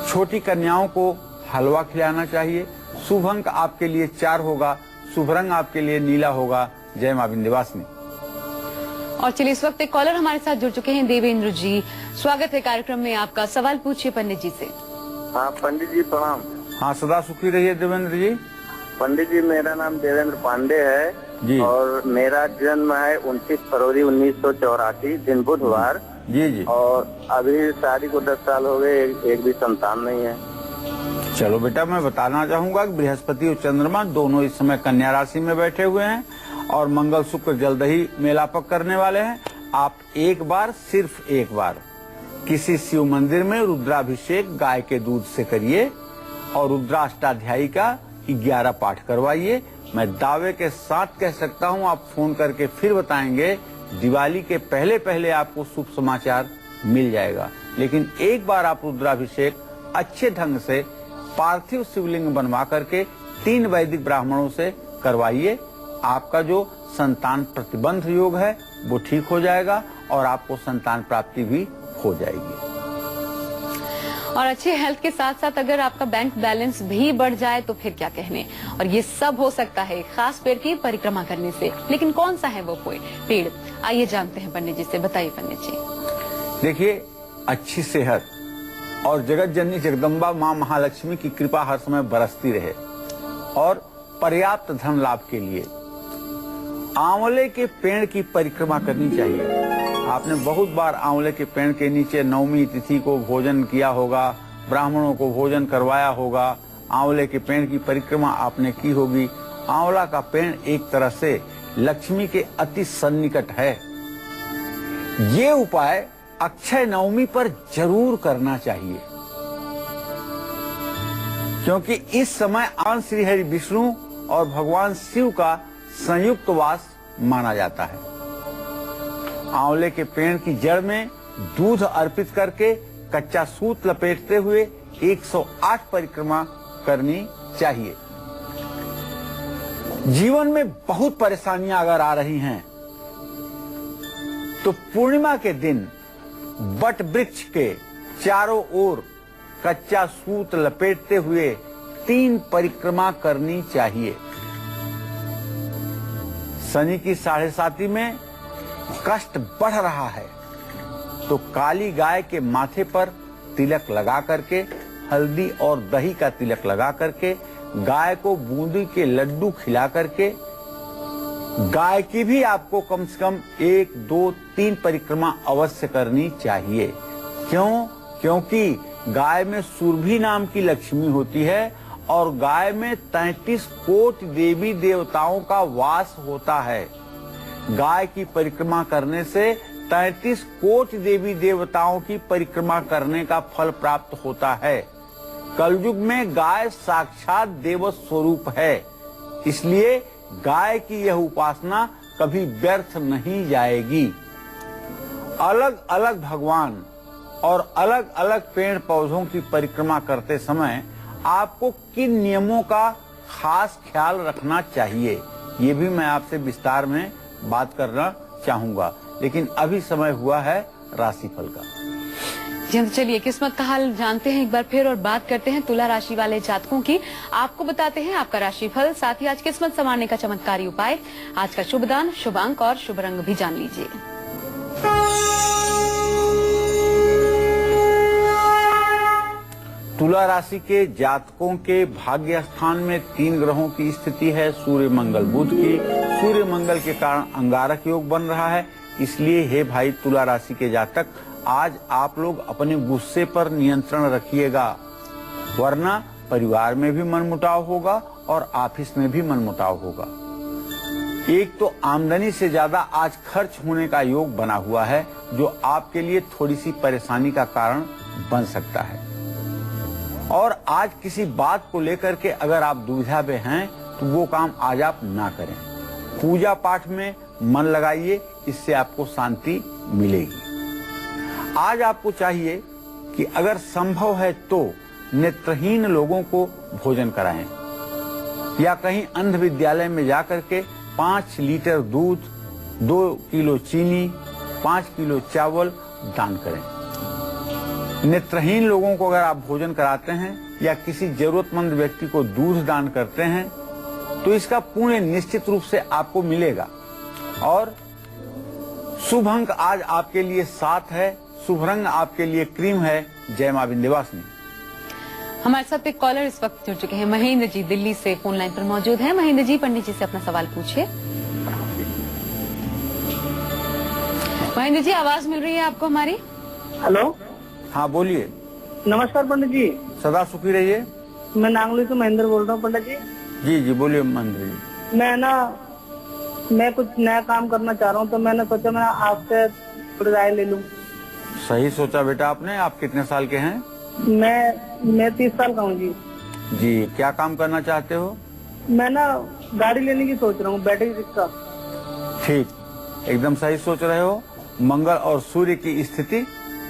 छोटी कन्याओं को हलवा खिलाना चाहिए। शुभ अंक आपके लिए 4 होगा, शुभ रंग आपके लिए नीला होगा। जय मां विंध्यवासिनी। और चलिए, इस वक्त एक कॉलर हमारे साथ जुड़ चुके हैं, देवेंद्र जी। स्वागत है कार्यक्रम में आपका। सवाल पूछिए पंडित जी से। हाँ पंडित जी प्रणाम। हाँ, सदा सुखी रहिए देवेंद्र जी। पंडित जी, मेरा नाम देवेंद्र पांडे है जी। और मेरा जन्म है 29 फरवरी 1984, दिन बुधवार। जी जी। और अभी शादी को 10 साल हो गए, एक भी संतान नहीं है। चलो बेटा, मैं बताना चाहूंगा कि बृहस्पति और चंद्रमा दोनों इस समय कन्या राशि में बैठे हुए हैं और मंगल शुक्र जल्द ही मेलापक करने वाले हैं। आप एक बार, सिर्फ एक बार किसी शिव मंदिर में रुद्राभिषेक गाय के दूध से करिए और रुद्राष्टाध्यायी का 11 पाठ करवाइए। मैं दावे के साथ कह सकता हूं, आप फोन करके फिर बताएंगे, दिवाली के पहले पहले आपको शुभ समाचार मिल जाएगा। लेकिन एक बार आप रुद्राभिषेक अच्छे ढंग से पार्थिव शिवलिंग बनवा करके 3 वैदिक ब्राह्मणों से करवाइए। आपका जो संतान प्रतिबंध योग है वो ठीक हो जाएगा और आपको संतान प्राप्ति भी हो जाएगी। और अच्छे हेल्थ के साथ साथ अगर आपका बैंक बैलेंस भी बढ़ जाए तो फिर क्या कहने। और ये सब हो सकता है खास पेड़ की परिक्रमा करने से। लेकिन कौन सा है वो पेड़, आइए जानते हैं पंडित जी से। बताइए पंडित जी। देखिए, अच्छी सेहत और जगत जननी जगदम्बा माँ महालक्ष्मी की कृपा हर समय बरसती रहे और पर्याप्त धन लाभ के लिए आंवले के पेड़ की परिक्रमा करनी चाहिए। आपने बहुत बार आंवले के पेड़ के नीचे नवमी तिथि को भोजन किया होगा, ब्राह्मणों को भोजन करवाया होगा, आंवले के पेड़ की परिक्रमा आपने की होगी। आंवला का पेड़ एक तरह से लक्ष्मी के अति सन्निकट है। ये उपाय अक्षय नवमी पर जरूर करना चाहिए, क्योंकि इस समय भगवान श्री हरि विष्णु और भगवान शिव का संयुक्त वास माना जाता है। आंवले के पेड़ की जड़ में दूध अर्पित करके कच्चा सूत लपेटते हुए 108 परिक्रमा करनी चाहिए। जीवन में बहुत परेशानियां अगर आ रही हैं तो पूर्णिमा के दिन बट वृक्ष के चारों ओर कच्चा सूत लपेटते हुए 3 परिक्रमा करनी चाहिए। शनि की 7.5 में कष्ट बढ़ रहा है तो काली गाय के माथे पर तिलक लगा करके, हल्दी और दही का तिलक लगा करके, गाय को बूंदी के लड्डू खिला करके, गाय की भी आपको कम से कम 1, 2, 3 परिक्रमा अवश्य करनी चाहिए। क्यों? क्योंकि गाय में सुरभि नाम की लक्ष्मी होती है और गाय में 33 कोटि देवी देवताओं का वास होता है। गाय की परिक्रमा करने से 33 कोटि देवी देवताओं की परिक्रमा करने का फल प्राप्त होता है। कलयुग में गाय साक्षात देव स्वरूप है, इसलिए गाय की यह उपासना कभी व्यर्थ नहीं जाएगी। अलग अलग भगवान और अलग अलग पेड़ पौधों की परिक्रमा करते समय आपको किन नियमों का खास ख्याल रखना चाहिए, ये भी मैं आपसे विस्तार में बात करना चाहूंगा, लेकिन अभी समय हुआ है राशिफल का। जी तो चलिए किस्मत का हाल जानते हैं एक बार फिर और बात करते हैं तुला राशि वाले जातकों की। आपको बताते हैं आपका राशिफल, साथ ही आज किस्मत संवारने का चमत्कारी उपाय, आज का शुभ दान, शुभ अंक और शुभ रंग भी जान लीजिए। तुला राशि के जातकों के भाग्य स्थान में 3 ग्रहों की स्थिति है, सूर्य मंगल बुध की। सूर्य मंगल के कारण अंगारक योग बन रहा है, इसलिए हे भाई तुला राशि के जातक, आज आप लोग अपने गुस्से पर नियंत्रण रखिएगा, वरना परिवार में भी मनमुटाव होगा और ऑफिस में भी मनमुटाव होगा। एक तो आमदनी से ज्यादा आज खर्च होने का योग बना हुआ है, जो आपके लिए थोड़ी सी परेशानी का कारण बन सकता है। और आज किसी बात को लेकर के अगर आप दुविधा में हैं तो वो काम आज आप ना करें। पूजा पाठ में मन लगाइए, इससे आपको शांति मिलेगी। आज आपको चाहिए कि अगर संभव है तो नेत्रहीन लोगों को भोजन कराएं या कहीं अंध विद्यालय में जाकर के 5 लीटर दूध, 2 किलो चीनी, 5 किलो चावल दान करें। नेत्रहीन लोगों को अगर आप भोजन कराते हैं या किसी जरूरतमंद व्यक्ति को दूध दान करते हैं तो इसका पुण्य निश्चित रूप से आपको मिलेगा। और शुभ अंक आज आपके लिए 7 है, शुभ रंग आपके लिए क्रीम है। जय मां विंध्यवासिनी। हमारे साथ एक कॉलर इस वक्त जुड़ चुके हैं, महेंद्र जी दिल्ली से फोन लाइन पर मौजूद हैं। महेंद्र जी, पंडित जी से अपना सवाल पूछिए। महेंद्र जी, आवाज मिल रही है आपको हमारी? हेलो, हाँ बोलिए। नमस्कार पंडित जी। सदा सुखी रहिए। मैं नांगली से महेंद्र बोल रहा हूँ पंडित जी। जी जी बोलिए महेंद्र जी। मैं कुछ नया काम करना चाह रहा हूँ, तो मैंने सोचा मैं आपसे थोड़ी राय ले लूँ। सही सोचा बेटा आपने। आप कितने साल के हैं? मैं 30 साल का हूँ जी। जी, क्या काम करना चाहते हो? मैं गाड़ी लेने की सोच रहा हूँ, बैटरी रिक्शा। ठीक, एकदम सही सोच रहे हो। मंगल और सूर्य की स्थिति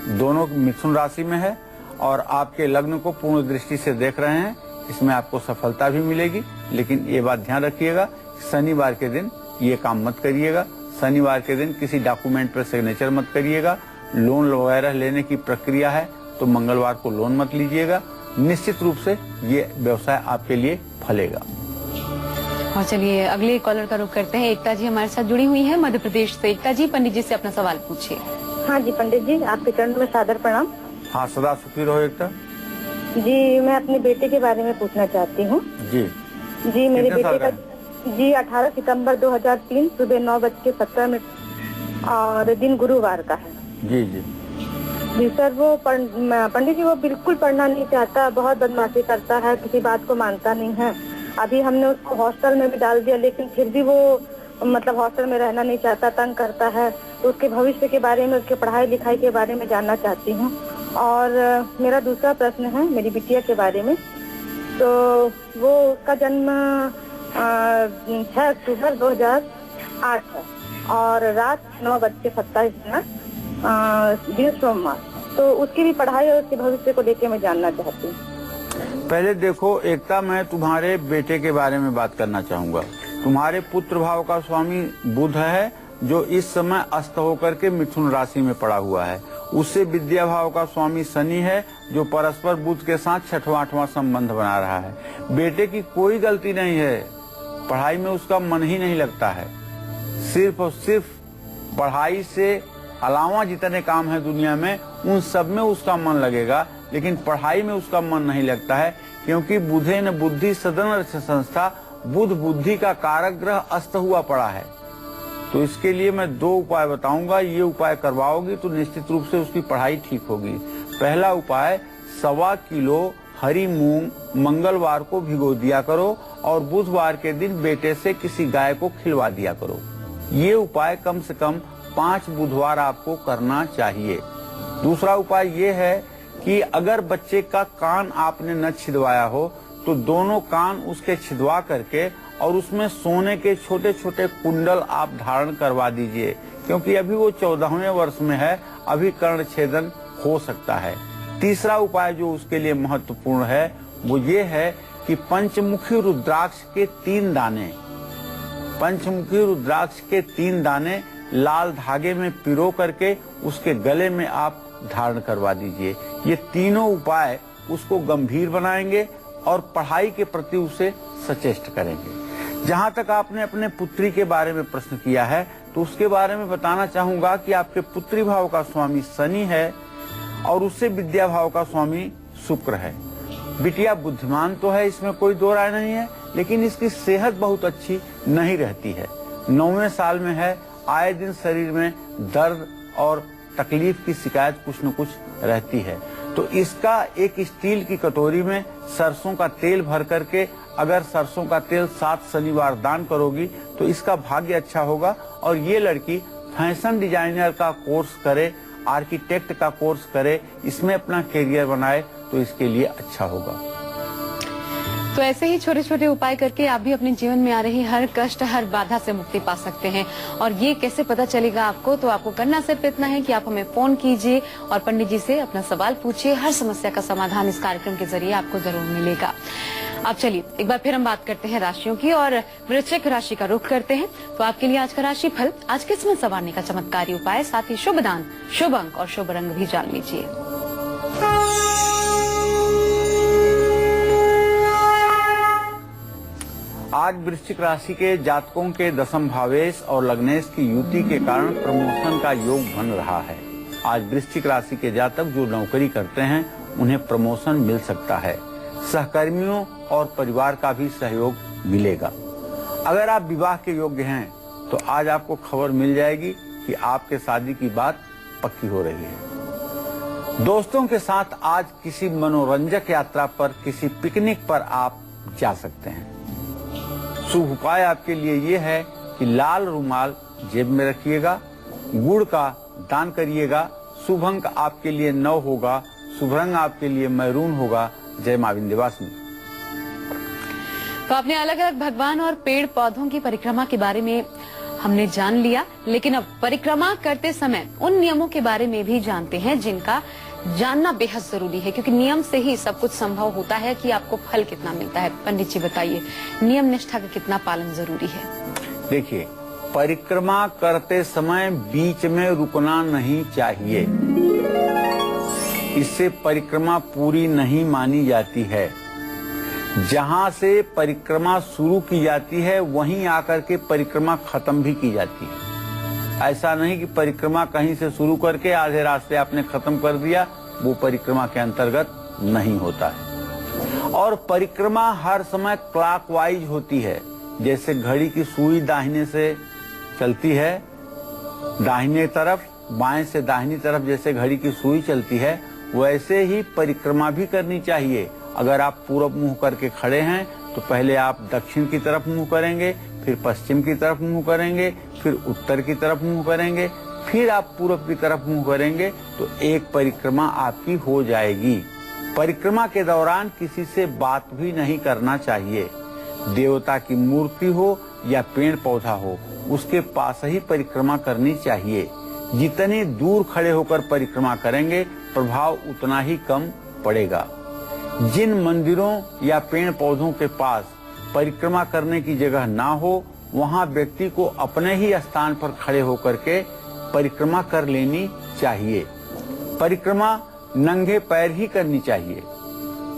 दोनों मिथुन राशि में है और आपके लग्न को पूर्ण दृष्टि से देख रहे हैं, इसमें आपको सफलता भी मिलेगी। लेकिन ये बात ध्यान रखिएगा, शनिवार के दिन ये काम मत करिएगा। शनिवार के दिन किसी डॉक्यूमेंट पर सिग्नेचर मत करिएगा। लोन वगैरह लेने की प्रक्रिया है तो मंगलवार को लोन मत लीजिएगा। निश्चित रूप से ये व्यवसाय आपके लिए फलेगा। और चलिए अगले कॉलर का रुख करते हैं। एकता जी हमारे साथ जुड़ी हुई है मध्य प्रदेश से। एकता जी, पंडित जी से अपना सवाल पूछिए। हाँ जी पंडित जी, आपके चरण में सादर प्रणाम। हाँ, सदा सुखी रहो एकता जी। मैं अपने बेटे के बारे में पूछना चाहती हूँ। जी। जी मेरे कितने साल बेटे का का जी 18 सितंबर 2003 सुबह 9:17 और दिन गुरुवार का है। जी जी। जी सर, वो पंडित जी वो बिल्कुल पढ़ना नहीं चाहता, बहुत बदमाशी करता है, किसी बात को मानता नहीं है। अभी हमने उसको हॉस्टल में भी डाल दिया, लेकिन फिर भी वो मतलब हॉस्टल में रहना नहीं चाहता, तंग करता है। तो उसके भविष्य के बारे में, उसके पढ़ाई लिखाई के बारे में जानना चाहती हूँ। और मेरा दूसरा प्रश्न है मेरी बिटिया के बारे में। तो वो उसका जन्म 6 अक्टूबर 2008 है और रात 9:27 दिन सोमवार। तो उसकी भी पढ़ाई और उसके भविष्य को लेकर मैं जानना चाहती हूँ। पहले देखो एकता, मैं तुम्हारे बेटे के बारे में बात करना चाहूंगा। तुम्हारे पुत्र भाव का स्वामी बुध है, जो इस समय अस्त होकर के मिथुन राशि में पड़ा हुआ है। उससे विद्या भाव का स्वामी शनि है, जो परस्पर बुध के साथ 6वां 8वां संबंध बना रहा है। बेटे की कोई गलती नहीं है, पढ़ाई में उसका मन ही नहीं लगता है। सिर्फ और सिर्फ पढ़ाई से अलावा जितने काम है दुनिया में, उन सब में उसका मन लगेगा, लेकिन पढ़ाई में उसका मन नहीं लगता है, क्योंकि बुधे न बुद्धि सदन संस्था, बुध बुद्धि का कारक ग्रह अस्त हुआ पड़ा है। तो इसके लिए मैं 2 उपाय बताऊंगा, ये उपाय करवाओगी तो निश्चित रूप से उसकी पढ़ाई ठीक होगी। पहला उपाय, 1.25 किलो हरी मूंग मंगलवार को भिगो दिया करो और बुधवार के दिन बेटे से किसी गाय को खिलवा दिया करो। ये उपाय कम से कम 5 बुधवार आपको करना चाहिए। दूसरा उपाय ये है कि अगर बच्चे का कान आपने न छिदवाया हो तो दोनों कान उसके छिदवा करके और उसमें सोने के छोटे छोटे कुंडल आप धारण करवा दीजिए, क्योंकि अभी वो 14वें वर्ष में है, अभी कर्ण छेदन हो सकता है। तीसरा उपाय जो उसके लिए महत्वपूर्ण है वो ये है कि पंचमुखी रुद्राक्ष के 3 दाने, पंचमुखी रुद्राक्ष के 3 दाने लाल धागे में पिरो करके उसके गले में आप धारण करवा दीजिए। ये तीनों उपाय उसको गंभीर बनाएंगे और पढ़ाई के प्रति उसे सचेष्ट करेंगे। जहाँ तक आपने अपने पुत्री के बारे में प्रश्न किया है, तो उसके बारे में बताना चाहूंगा कि आपके पुत्री भाव का स्वामी शनि है और उससे विद्या भाव का स्वामी शुक्र है। बिटिया बुद्धिमान तो है, इसमें कोई 2 राय नहीं है, लेकिन इसकी सेहत बहुत अच्छी नहीं रहती है। 9वें साल में है, आए दिन शरीर में दर्द और तकलीफ की शिकायत कुछ न कुछ रहती है। तो इसका एक स्टील की कटोरी में सरसों का तेल भर करके, अगर सरसों का तेल 7 शनिवार दान करोगी तो इसका भाग्य अच्छा होगा। और ये लड़की फैशन डिजाइनर का कोर्स करे, आर्किटेक्ट का कोर्स करे, इसमें अपना करियर बनाए तो इसके लिए अच्छा होगा। तो ऐसे ही छोटे छोटे उपाय करके आप भी अपने जीवन में आ रही हर कष्ट, हर बाधा से मुक्ति पा सकते हैं। और ये कैसे पता चलेगा आपको? तो आपको करना सिर्फ इतना है कि आप हमें फोन कीजिए और पंडित जी से अपना सवाल पूछिए। हर समस्या का समाधान इस कार्यक्रम के जरिए आपको जरूर मिलेगा। अब चलिए एक बार फिर हम बात करते हैं राशियों की और वृश्चिक राशि का रुख करते हैं। तो आपके लिए आज का राशि फल, आज किस्मत संवारने का चमत्कारी उपाय, साथ ही शुभ दान, शुभ अंक और शुभ रंग भी जान लीजिए। आज वृश्चिक राशि के जातकों के 10म भावेश और लग्नेश की युति के कारण प्रमोशन का योग बन रहा है। आज वृश्चिक राशि के जातक जो नौकरी करते हैं उन्हें प्रमोशन मिल सकता है। सहकर्मियों और परिवार का भी सहयोग मिलेगा। अगर आप विवाह के योग्य हैं तो आज आपको खबर मिल जाएगी कि आपके शादी की बात पक्की हो रही है। दोस्तों के साथ आज किसी मनोरंजक यात्रा पर, किसी पिकनिक पर आप जा सकते हैं। शुभ उपाय आपके लिए ये है कि लाल रुमाल जेब में रखिएगा, गुड़ का दान करिएगा। शुभ अंक आपके लिए 9 होगा, शुभ रंग आपके लिए मैरून होगा। जय मां विंध्यवासिनी। तो आपने अलग अलग भगवान और पेड़ पौधों की परिक्रमा के बारे में हमने जान लिया, लेकिन अब परिक्रमा करते समय उन नियमों के बारे में भी जानते हैं जिनका जानना बेहद जरूरी है, क्योंकि नियम से ही सब कुछ संभव होता है कि आपको फल कितना मिलता है। पंडित जी बताइए, नियम निष्ठा का कितना पालन जरूरी है? देखिए, परिक्रमा करते समय बीच में रुकना नहीं चाहिए। इससे परिक्रमा पूरी नहीं मानी जाती है। जहां से परिक्रमा शुरू की जाती है वहीं आकर के परिक्रमा खत्म भी की जाती है। ऐसा नहीं कि परिक्रमा कहीं से शुरू करके आधे रास्ते आपने खत्म कर दिया, वो परिक्रमा के अंतर्गत नहीं होता है। और परिक्रमा हर समय क्लॉकवाइज होती है। जैसे घड़ी की सुई दाहिने से चलती है दाहिने तरफ, बाएं से दाहिनी तरफ जैसे घड़ी की सुई चलती है, वैसे ही परिक्रमा भी करनी चाहिए। अगर आप पूरब मुंह करके खड़े हैं तो पहले आप दक्षिण की तरफ मुंह करेंगे, फिर पश्चिम की तरफ मुंह करेंगे, फिर उत्तर की तरफ मुंह करेंगे, फिर आप पूरब की तरफ मुंह करेंगे, तो एक परिक्रमा आपकी हो जाएगी। परिक्रमा के दौरान किसी से बात भी नहीं करना चाहिए। देवता की मूर्ति हो या पेड़ पौधा हो, उसके पास ही परिक्रमा करनी चाहिए। जितनी दूर खड़े होकर परिक्रमा करेंगे, प्रभाव उतना ही कम पड़ेगा। जिन मंदिरों या पेड़ पौधों के पास परिक्रमा करने की जगह ना हो, वहां व्यक्ति को अपने ही स्थान पर खड़े होकर के परिक्रमा कर लेनी चाहिए। परिक्रमा नंगे पैर ही करनी चाहिए।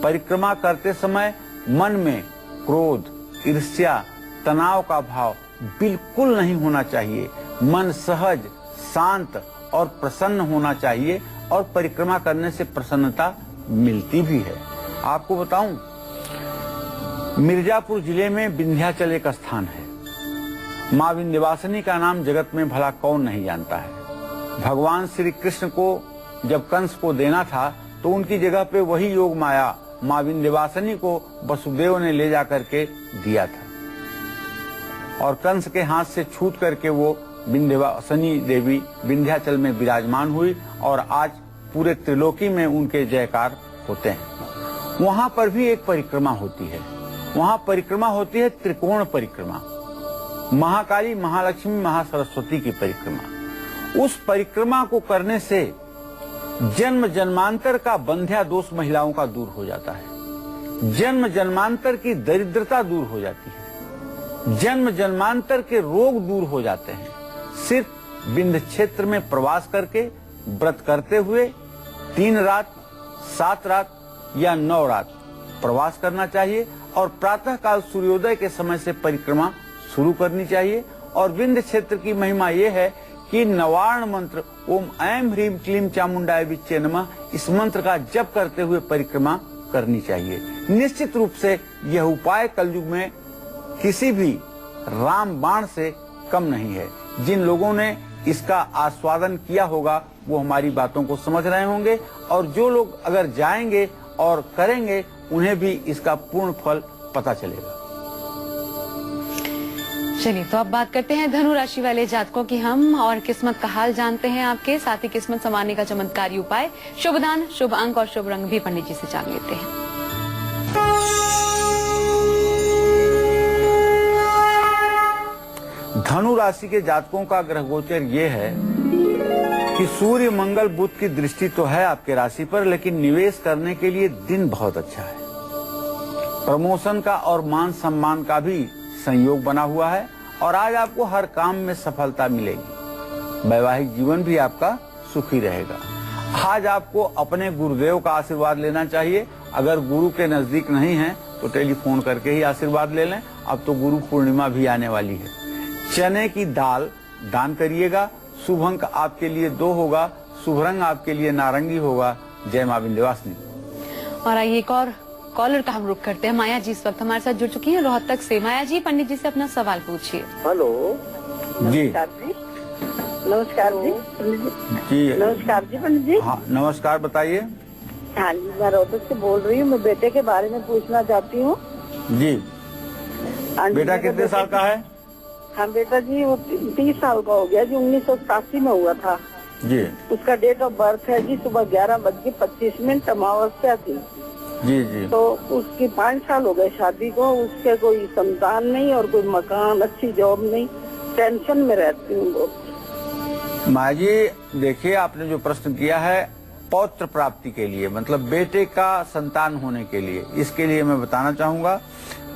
परिक्रमा करते समय मन में क्रोध, ईर्ष्या, तनाव का भाव बिल्कुल नहीं होना चाहिए। मन सहज, शांत और प्रसन्न होना चाहिए और परिक्रमा करने से प्रसन्नता मिलती भी है। आपको बताऊं, मिर्जापुर जिले में विंध्याचल एक स्थान है। माँ विंध्यवासिनी का नाम जगत में भला कौन नहीं जानता है। भगवान श्री कृष्ण को जब कंस को देना था तो उनकी जगह पे वही योग माया माँ विंध्यवासिनी को वसुदेव ने ले जा करके दिया था और कंस के हाथ से छूट करके वो विंध्यवासिनी देवी विंध्याचल में विराजमान हुई और आज पूरे त्रिलोकी में उनके जयकार होते हैं। वहां पर भी एक परिक्रमा होती है। वहां परिक्रमा होती है त्रिकोण परिक्रमा, महाकाली, महालक्ष्मी, महासरस्वती की परिक्रमा। उस परिक्रमा को करने से जन्म जन्मांतर का बंध्या दोष महिलाओं का दूर हो जाता है। जन्म जन्मांतर की दरिद्रता दूर हो जाती है। जन्म जन्मांतर के रोग दूर हो जाते हैं। सिर्फ विंध्य क्षेत्र में प्रवास करके व्रत करते हुए 3 रात, 7 रात या 9 रात प्रवास करना चाहिए और प्रातः काल सूर्योदय के समय से परिक्रमा शुरू करनी चाहिए। और विंध्य क्षेत्र की महिमा यह है कि नवार्ण मंत्र ओम ऐं ह्रीं क्लीं चामुंडाय विच्चे नमः, इस मंत्र का जप करते हुए परिक्रमा करनी चाहिए। निश्चित रूप से यह उपाय कलयुग में किसी भी रामबाण से कम नहीं है। जिन लोगों ने इसका आस्वादन किया होगा वो हमारी बातों को समझ रहे होंगे और जो लोग अगर जाएंगे और करेंगे उन्हें भी इसका पूर्ण फल पता चलेगा। चलिए, तो अब बात करते हैं धनु राशि वाले जातकों की हम और किस्मत का हाल जानते हैं आपके। साथ ही किस्मत संवारने का चमत्कारी उपाय, शुभ दान, शुभ अंक और शुभ रंग भी पंडित जी से जान लेते हैं। धनु राशि के जातकों का ग्रह गोचर ये है कि सूर्य, मंगल, बुध की दृष्टि तो है आपके राशि पर, लेकिन निवेश करने के लिए दिन बहुत अच्छा है। प्रमोशन का और मान सम्मान का भी संयोग बना हुआ है और आज आपको हर काम में सफलता मिलेगी। वैवाहिक जीवन भी आपका सुखी रहेगा। आज आपको अपने गुरुदेव का आशीर्वाद लेना चाहिए। अगर गुरु के नजदीक नहीं है तो टेलीफोन करके ही आशीर्वाद ले लें। अब तो गुरु पूर्णिमा भी आने वाली है। चने की दाल दान करिएगा। शुभ अंक आपके लिए 2 होगा। शुभ रंग आपके लिए नारंगी होगा। जय मां विंध्यवासिनी। और आइए एक और कॉलर का हम रुख करते हैं। माया जी इस वक्त हमारे साथ जुड़ चुकी हैं रोहतक से। माया जी, पंडित जी से अपना सवाल पूछिए। हेलो जी, नमस्कार जी। जी नमस्कार जी पंडित जी। हाँ, नमस्कार, बताइए। हाँ जी, मैं रोहतक से बोल रही हूँ। मैं बेटे के बारे में पूछना चाहती हूँ। जी, हाँ जी, बेटा कितने साल का है? हाँ बेटा जी, वो 30 साल का हो गया जी। 1987 में हुआ था जी। उसका डेट ऑफ बर्थ है जी सुबह 11:25 अमावस्या थी। जी जी। तो उसकी 5 साल हो गए शादी को। उसके कोई संतान नहीं और कोई मकान, अच्छी जॉब नहीं। टेंशन में रहती हूँ बहुत। माँ जी देखिए, आपने जो प्रश्न किया है पौत्र प्राप्ति के लिए, मतलब बेटे का संतान होने के लिए, इसके लिए मैं बताना चाहूंगा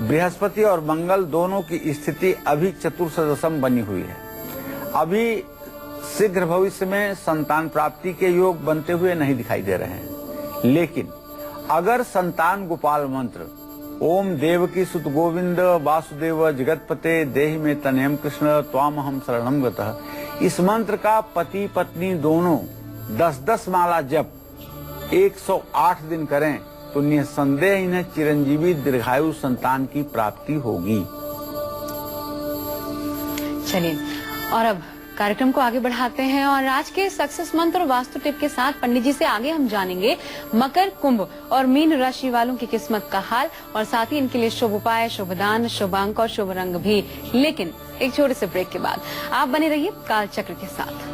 बृहस्पति और मंगल दोनों की स्थिति अभी चतुर्सदशम बनी हुई है। अभी शीघ्र भविष्य में संतान प्राप्ति के योग बनते हुए नहीं दिखाई दे रहे हैं। लेकिन अगर संतान गोपाल मंत्र ओम देवकी सुत गोविंद वासुदेव जगतपते देहि में तनयम कृष्ण त्वामहम शरणम गतः, इस मंत्र का पति पत्नी दोनों 10-10 माला जप 108 दिन करें तो निसंदेह इन्हें चिरंजीवी दीर्घायु संतान की प्राप्ति होगी। चलिए, और अब कार्यक्रम को आगे बढ़ाते हैं और आज के सक्सेस मंत्र और वास्तु टिप के साथ पंडित जी से आगे हम जानेंगे मकर, कुंभ और मीन राशि वालों की किस्मत का हाल और साथ ही इनके लिए शुभ उपाय, शुभ दान, शुभ अंक और शुभ रंग भी। लेकिन एक छोटे से ब्रेक के बाद आप बने रहिए काल चक्र के साथ।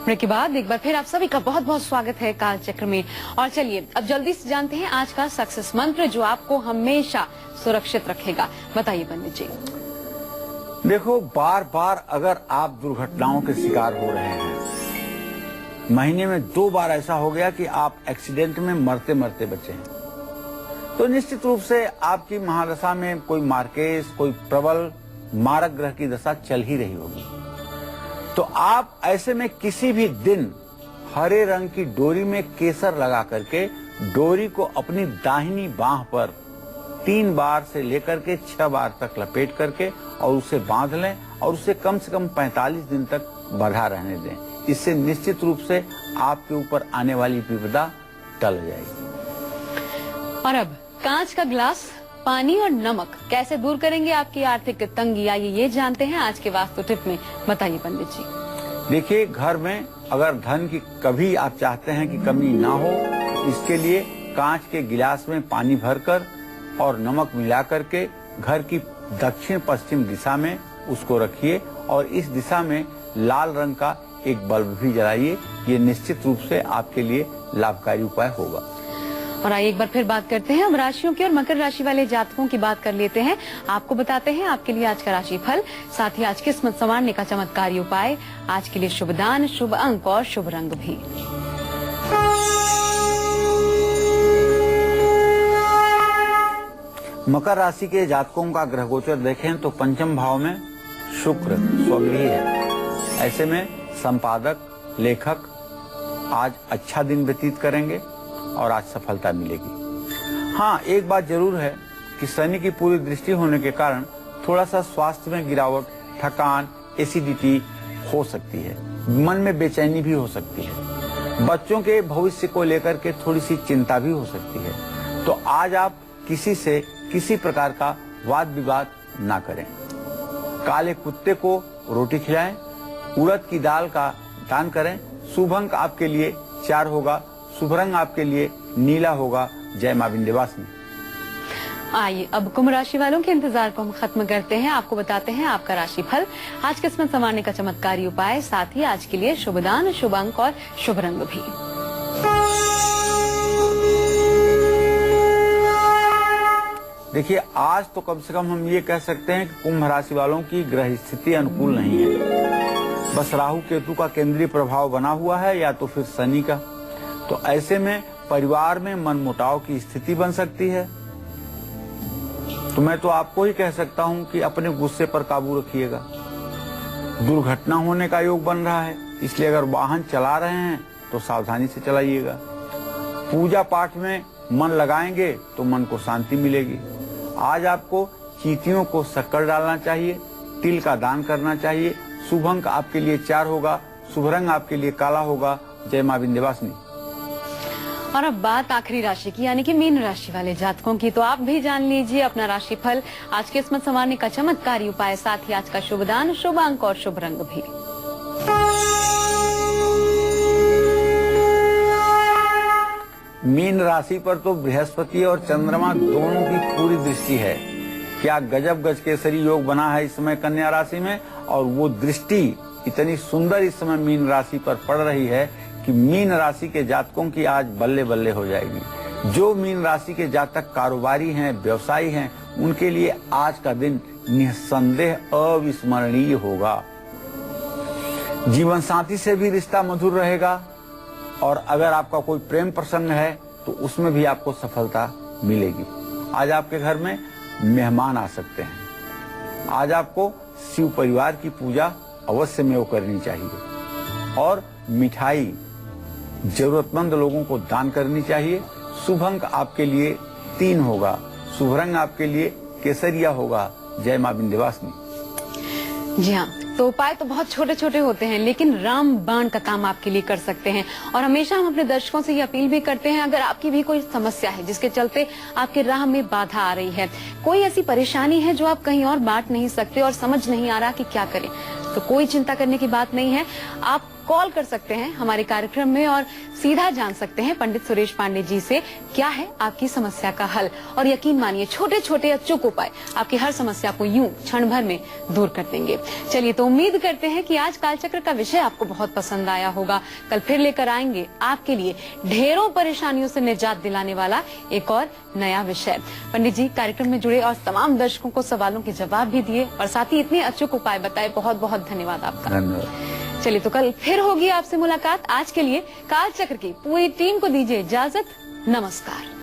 ब्रेक के बाद एक बार फिर आप सभी का बहुत बहुत स्वागत है काल चक्र में। और चलिए अब जल्दी से जानते हैं आज का सक्सेस मंत्र जो आपको हमेशा सुरक्षित रखेगा। बताइए पंडित जी। देखो, बार बार अगर आप दुर्घटनाओं के शिकार हो रहे हैं, महीने में 2 बार ऐसा हो गया कि आप एक्सीडेंट में मरते मरते बचे हैं, तो निश्चित रूप से आपकी महादशा में कोई मार्केस, कोई प्रबल मारक ग्रह की दशा चल ही रही होगी। तो आप ऐसे में किसी भी दिन हरे रंग की डोरी में केसर लगा करके डोरी को अपनी दाहिनी बांह पर 3 बार से लेकर के 6 बार तक लपेट करके और उसे बांध लें और उसे कम से कम 45 दिन तक बंधा रहने दें। इससे निश्चित रूप से आपके ऊपर आने वाली विपदा टल जाएगी। और अब कांच का गिलास, पानी और नमक कैसे दूर करेंगे आपकी आर्थिक तंगी, आइए ये जानते हैं आज के वास्तु टिप में। बताइए पंडित जी। देखिए, घर में अगर धन की कभी आप चाहते हैं कि कमी ना हो, इसके लिए कांच के गिलास में पानी भरकर और नमक मिला करके घर की दक्षिण पश्चिम दिशा में उसको रखिए और इस दिशा में लाल रंग का एक बल्ब भी जलाइए। ये निश्चित रूप से आपके लिए लाभकारी उपाय होगा। और आइए एक बार फिर बात करते हैं अब राशियों की और मकर राशि वाले जातकों की बात कर लेते हैं। आपको बताते हैं आपके लिए आज का राशि फल, साथ ही आज किस्मत संवारने का चमत्कारी उपाय, आज के लिए शुभ दान, शुभ अंक और शुभ रंग भी। मकर राशि के जातकों का ग्रह गोचर देखें तो पंचम भाव में शुक्र स्वगृही है। ऐसे में संपादक, लेखक आज अच्छा दिन व्यतीत करेंगे और आज सफलता मिलेगी। हाँ, एक बात जरूर है कि शनि की पूरी दृष्टि होने के कारण थोड़ा सा स्वास्थ्य में गिरावट, थकान, एसिडिटी हो सकती है, मन में बेचैनी भी हो सकती है, बच्चों के भविष्य को लेकर के थोड़ी सी चिंता भी हो सकती है। तो आज आप किसी से किसी प्रकार का वाद विवाद ना करें। काले कुत्ते को रोटी खिलाएं, उड़द की दाल का दान करें। शुभ अंक आपके लिए 4 होगा, शुभ रंग आपके लिए नीला होगा। जय मां विंध्यवासिनी। आइए अब कुंभ राशि वालों के इंतजार को हम खत्म करते हैं। आपको बताते हैं आपका राशि फल, आज किस्मत संवारने का चमत्कारी उपाय, साथ ही आज के लिए शुभ दान, शुभ अंक और शुभ रंग भी। देखिए, आज तो कम से कम हम ये कह सकते हैं कि कुंभ राशि वालों की ग्रह स्थिति अनुकूल नहीं है। बस राहु केतु का केंद्रीय प्रभाव बना हुआ है या तो फिर शनि का। तो ऐसे में परिवार में मनमुटाव की स्थिति बन सकती है। तो मैं तो आपको ही कह सकता हूं कि अपने गुस्से पर काबू रखिएगा। दुर्घटना होने का योग बन रहा है, इसलिए अगर वाहन चला रहे हैं तो सावधानी से चलाइएगा। पूजा पाठ में मन लगाएंगे तो मन को शांति मिलेगी। आज आपको चींटियों को शक्कर डालना चाहिए, तिल का दान करना चाहिए। शुभ अंक आपके लिए 4 होगा, शुभ रंग आपके लिए काला होगा। जय मां विंध्यवासिनी। और अब बात आखिरी राशि की यानी कि मीन राशि वाले जातकों की, तो आप भी जान लीजिए अपना राशि फल, आज किस्मत संवारने का चमत्कारी उपाय, साथ ही आज का शुभ दान, शुभ अंक और शुभ रंग भी। मीन राशि पर तो बृहस्पति और चंद्रमा दोनों की पूरी दृष्टि है। क्या गजब गजकेसरी योग बना है इस समय कन्या राशि में, और वो दृष्टि इतनी सुंदर इस समय मीन राशि पर पड़ रही है कि मीन राशि के जातकों की आज बल्ले बल्ले हो जाएगी। जो मीन राशि के जातक कारोबारी हैं, व्यवसायी हैं, उनके लिए आज का दिन निसंदेह अविस्मरणीय होगा। जीवन साथी से भी रिश्ता मधुर रहेगा और अगर आपका कोई प्रेम प्रसंग है तो उसमें भी आपको सफलता मिलेगी। आज आपके घर में मेहमान आ सकते हैं। आज आपको शिव परिवार की पूजा अवश्य में करनी चाहिए और मिठाई जरूरतमंद लोगों को दान करनी चाहिए। शुभ अंक आपके लिए 3 होगा, शुभ रंग आपके लिए केसरिया होगा। जय मां विंध्यवासिनी। जी हाँ, तो उपाय तो बहुत छोटे छोटे होते हैं, लेकिन रामबाण का काम आपके लिए कर सकते हैं। और हमेशा हम अपने दर्शकों से ये अपील भी करते हैं, अगर आपकी भी कोई समस्या है जिसके चलते आपके राह में बाधा आ रही है, कोई ऐसी परेशानी है जो आप कहीं और बांट नहीं सकते और समझ नहीं आ रहा कि क्या करें, तो कोई चिंता करने की बात नहीं है। आप कॉल कर सकते हैं हमारे कार्यक्रम में और सीधा जान सकते हैं पंडित सुरेश पांडे जी से क्या है आपकी समस्या का हल। और यकीन मानिए, छोटे छोटे अचूक उपाय आपकी हर समस्या को यूं क्षण भर में दूर कर देंगे। चलिए, तो उम्मीद करते हैं कि आज कालचक्र का विषय आपको बहुत पसंद आया होगा। कल फिर लेकर आएंगे आपके लिए ढेरों परेशानियों से निजात दिलाने वाला एक और नया विषय। पंडित जी कार्यक्रम में जुड़े और तमाम दर्शकों को सवालों के जवाब भी दिए और साथ ही इतने अचूक उपाय बताए, बहुत बहुत धन्यवाद आपका। धन्यवाद। चलिए, तो कल फिर होगी आपसे मुलाकात। आज के लिए कालचक्र की पूरी टीम को दीजिए इजाजत। नमस्कार।